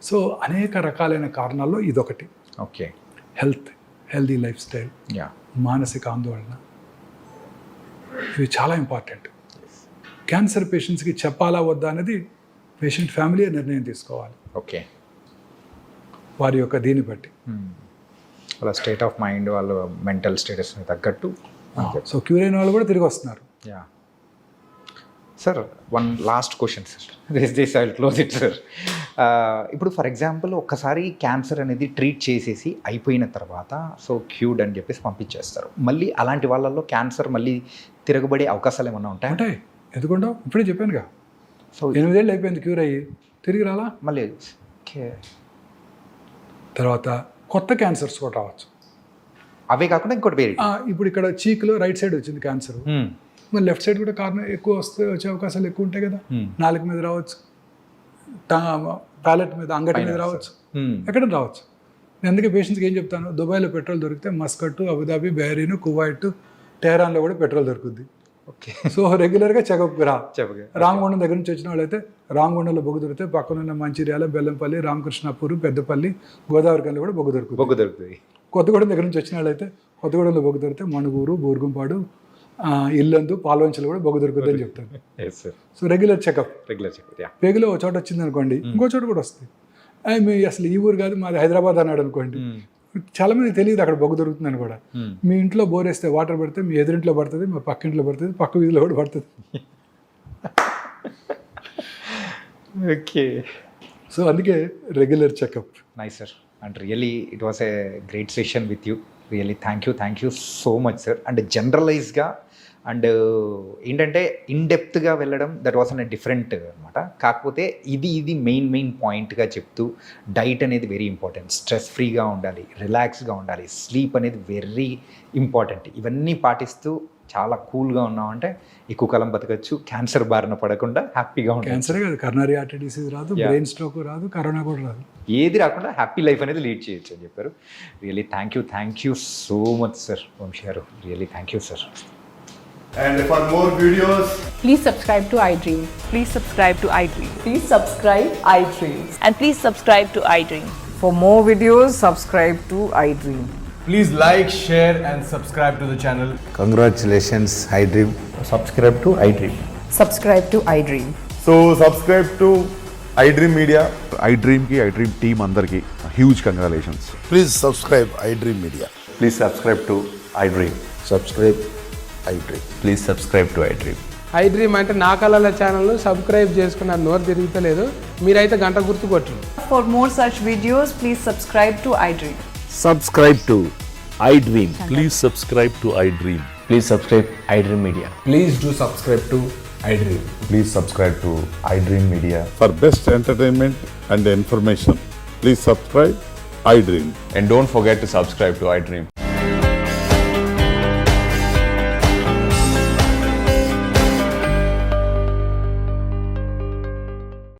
సో అనేక రకాలైన కారణాల్లో ఇదొకటి. ఓకే. హెల్దీ లైఫ్ స్టైల్, మానసిక ఆందోళన, ఇవి చాలా ఇంపార్టెంట్. క్యాన్సర్ పేషెంట్స్కి చెప్పాలా వద్దా అనేది పేషెంట్ ఫ్యామిలీ నిర్ణయం తీసుకోవాలి. ఓకే. వారి యొక్క దీన్ని బట్టి, వాళ్ళ స్టేట్ ఆఫ్ మైండ్, వాళ్ళ మెంటల్ స్టేటస్ని తగ్గట్టు. సో క్యూర్ అయిన వాళ్ళు కూడా తిరిగి వస్తున్నారు. Yeah sir, one last question sir, this I will close it sir. ఇప్పుడు ఫర్ ఎగ్జాంపుల్ ఒక్కసారి క్యాన్సర్ అనేది ట్రీట్ చేసేసి అయిపోయిన తర్వాత సో క్యూర్డ్ అని చెప్పేసి పంపించేస్తారు. మళ్ళీ అలాంటి వాళ్ళల్లో క్యాన్సర్ మళ్ళీ తిరగబడే అవకాశాలు ఏమన్నా ఉంటాయి? ఎందుకుంటావు? ఇప్పుడే చెప్పానుగా, సో 8 ఏళ్ళు అయిపోయింది క్యూర్ అయ్యి, తిరిగి రాలా మళ్ళీ. ఓకే. తర్వాత కొత్త క్యాన్సర్స్ కూడా రావచ్చు. అవే కాకుండా ఇంకోటి వేరే, ఇప్పుడు ఇక్కడ చీక్లో రైట్ సైడ్ వచ్చింది క్యాన్సర్, మరి లెఫ్ట్ సైడ్ కూడా కారణం ఎక్కువ వచ్చే అవకాశాలు ఎక్కువ ఉంటాయి కదా. నాలుక మీద రావచ్చు, ప్యాలెట్ మీద, అంగటి మీద రావచ్చు, ఎక్కడ రావచ్చు. నేను అందుకే పేషెంట్స్కి ఏం చెప్తాను, దుబాయ్లో పెట్రోల్ దొరికితే మస్కట్, అబుదాబి, బహ్రెయిన్, కువైట్, టెహరాన్లో కూడా పెట్రోల్ దొరుకుద్ది. ఓకే. సో రెగ్యులర్గా చెకప్కి రామగుండం దగ్గర నుంచి వచ్చిన వాళ్ళైతే రామగుండంలో బొగ్గు దొరికితే పక్కనున్న మంచిర్యాల, బెల్లంపల్లి, రామకృష్ణాపూర్, పెద్దపల్లి, గోదావరికంలో కూడా బొగ్గు దొరుకుతుంది. కొత్తగూడెం దగ్గర నుంచి వచ్చిన వాళ్ళైతే కొత్తగూడెంలో బొగ్గు దొరికితే మణుగూరు, బూర్గుంపాడు, ఇల్లందు, పాల్వంచలు కూడా బొగ్గు దొరుకుతుంది అని చెప్తాను. So regular checkup. పేగులో ఒక చోట వచ్చింది అనుకోండి, ఇంకో చోట కూడా వస్తుంది. మీ అసలు ఈ ఊరు కాదు, మాది హైదరాబాద్ అన్నాడు అనుకోండి, చాలా మంది తెలియదు అక్కడ బొగ్గు దొరుకుతుందని కూడా. మీ ఇంట్లో బోర్ వేస్తే వాటర్ పడితే మీ ఎదురింట్లో పడుతుంది, మా పక్క ఇంట్లో పడుతుంది, పక్క వీధిలో కూడా పడుతుంది. ఓకే. సో అందుకే regular checkup. Nice sir, and really it was a great session with you. Really thank you so much sir. And జనరలైజ్గా అండ్ ఏంటంటే ఇన్డెప్త్గా వెళ్ళడం, దట్ వాస్ అన్ డిఫరెంట్ అనమాట. కాకపోతే ఇది మెయిన్ పాయింట్గా చెప్తూ, డైట్ అనేది వెరీ ఇంపార్టెంట్, స్ట్రెస్ ఫ్రీగా ఉండాలి, రిలాక్స్గా ఉండాలి, స్లీప్ అనేది వెరీ ఇంపార్టెంట్. ఇవన్నీ పాటిస్తూ చాలా కూల్గా ఉన్నామంటే ఎక్కువ కాలం బతకచ్చు, క్యాన్సర్ బారిన పడకుండా హ్యాపీగా ఉంటాం. క్యాన్సర్ కాదు, కరోనరీ ఆర్టరీ డిసీజ్ రాదు, బ్రెయిన్ స్ట్రోక్ రాదు, కరోనా కూడా రాదు, ఏది రాకుండా హ్యాపీ లైఫ్ అనేది లీడ్ చేయొచ్చు అని చెప్పారు. Really thank you so much sir Vamsi గారు. Really thank you sir. And for more videos, Please subscribe to iDream. Please subscribe to iDream. Please subscribe iDream. And please subscribe to iDream. For more videos, subscribe to iDream. please like, share and subscribe to the channel. Congratulations, iDream. Subscribe to iDream. Subscribe to iDream. So subscribe to iDream Media. iDream team అందరికి huge congratulations. Please subscribe iDream Media. Please subscribe to iDream. Subscribe iDream. Please subscribe to iDream. iDream అంటే నా కళల ఛానల్ను subscribe చేసుకున్న నోరు తిరుగుతలేదు, మీరైతే గంట గుర్తు కొట్టండి. For more such videos, please subscribe to iDream. Subscribe to iDream. Please subscribe to iDream. Please subscribe iDream Media. Please do subscribe to iDream. Please subscribe to iDream Media. For best entertainment and information, please subscribe iDream. And don't forget to subscribe to iDream.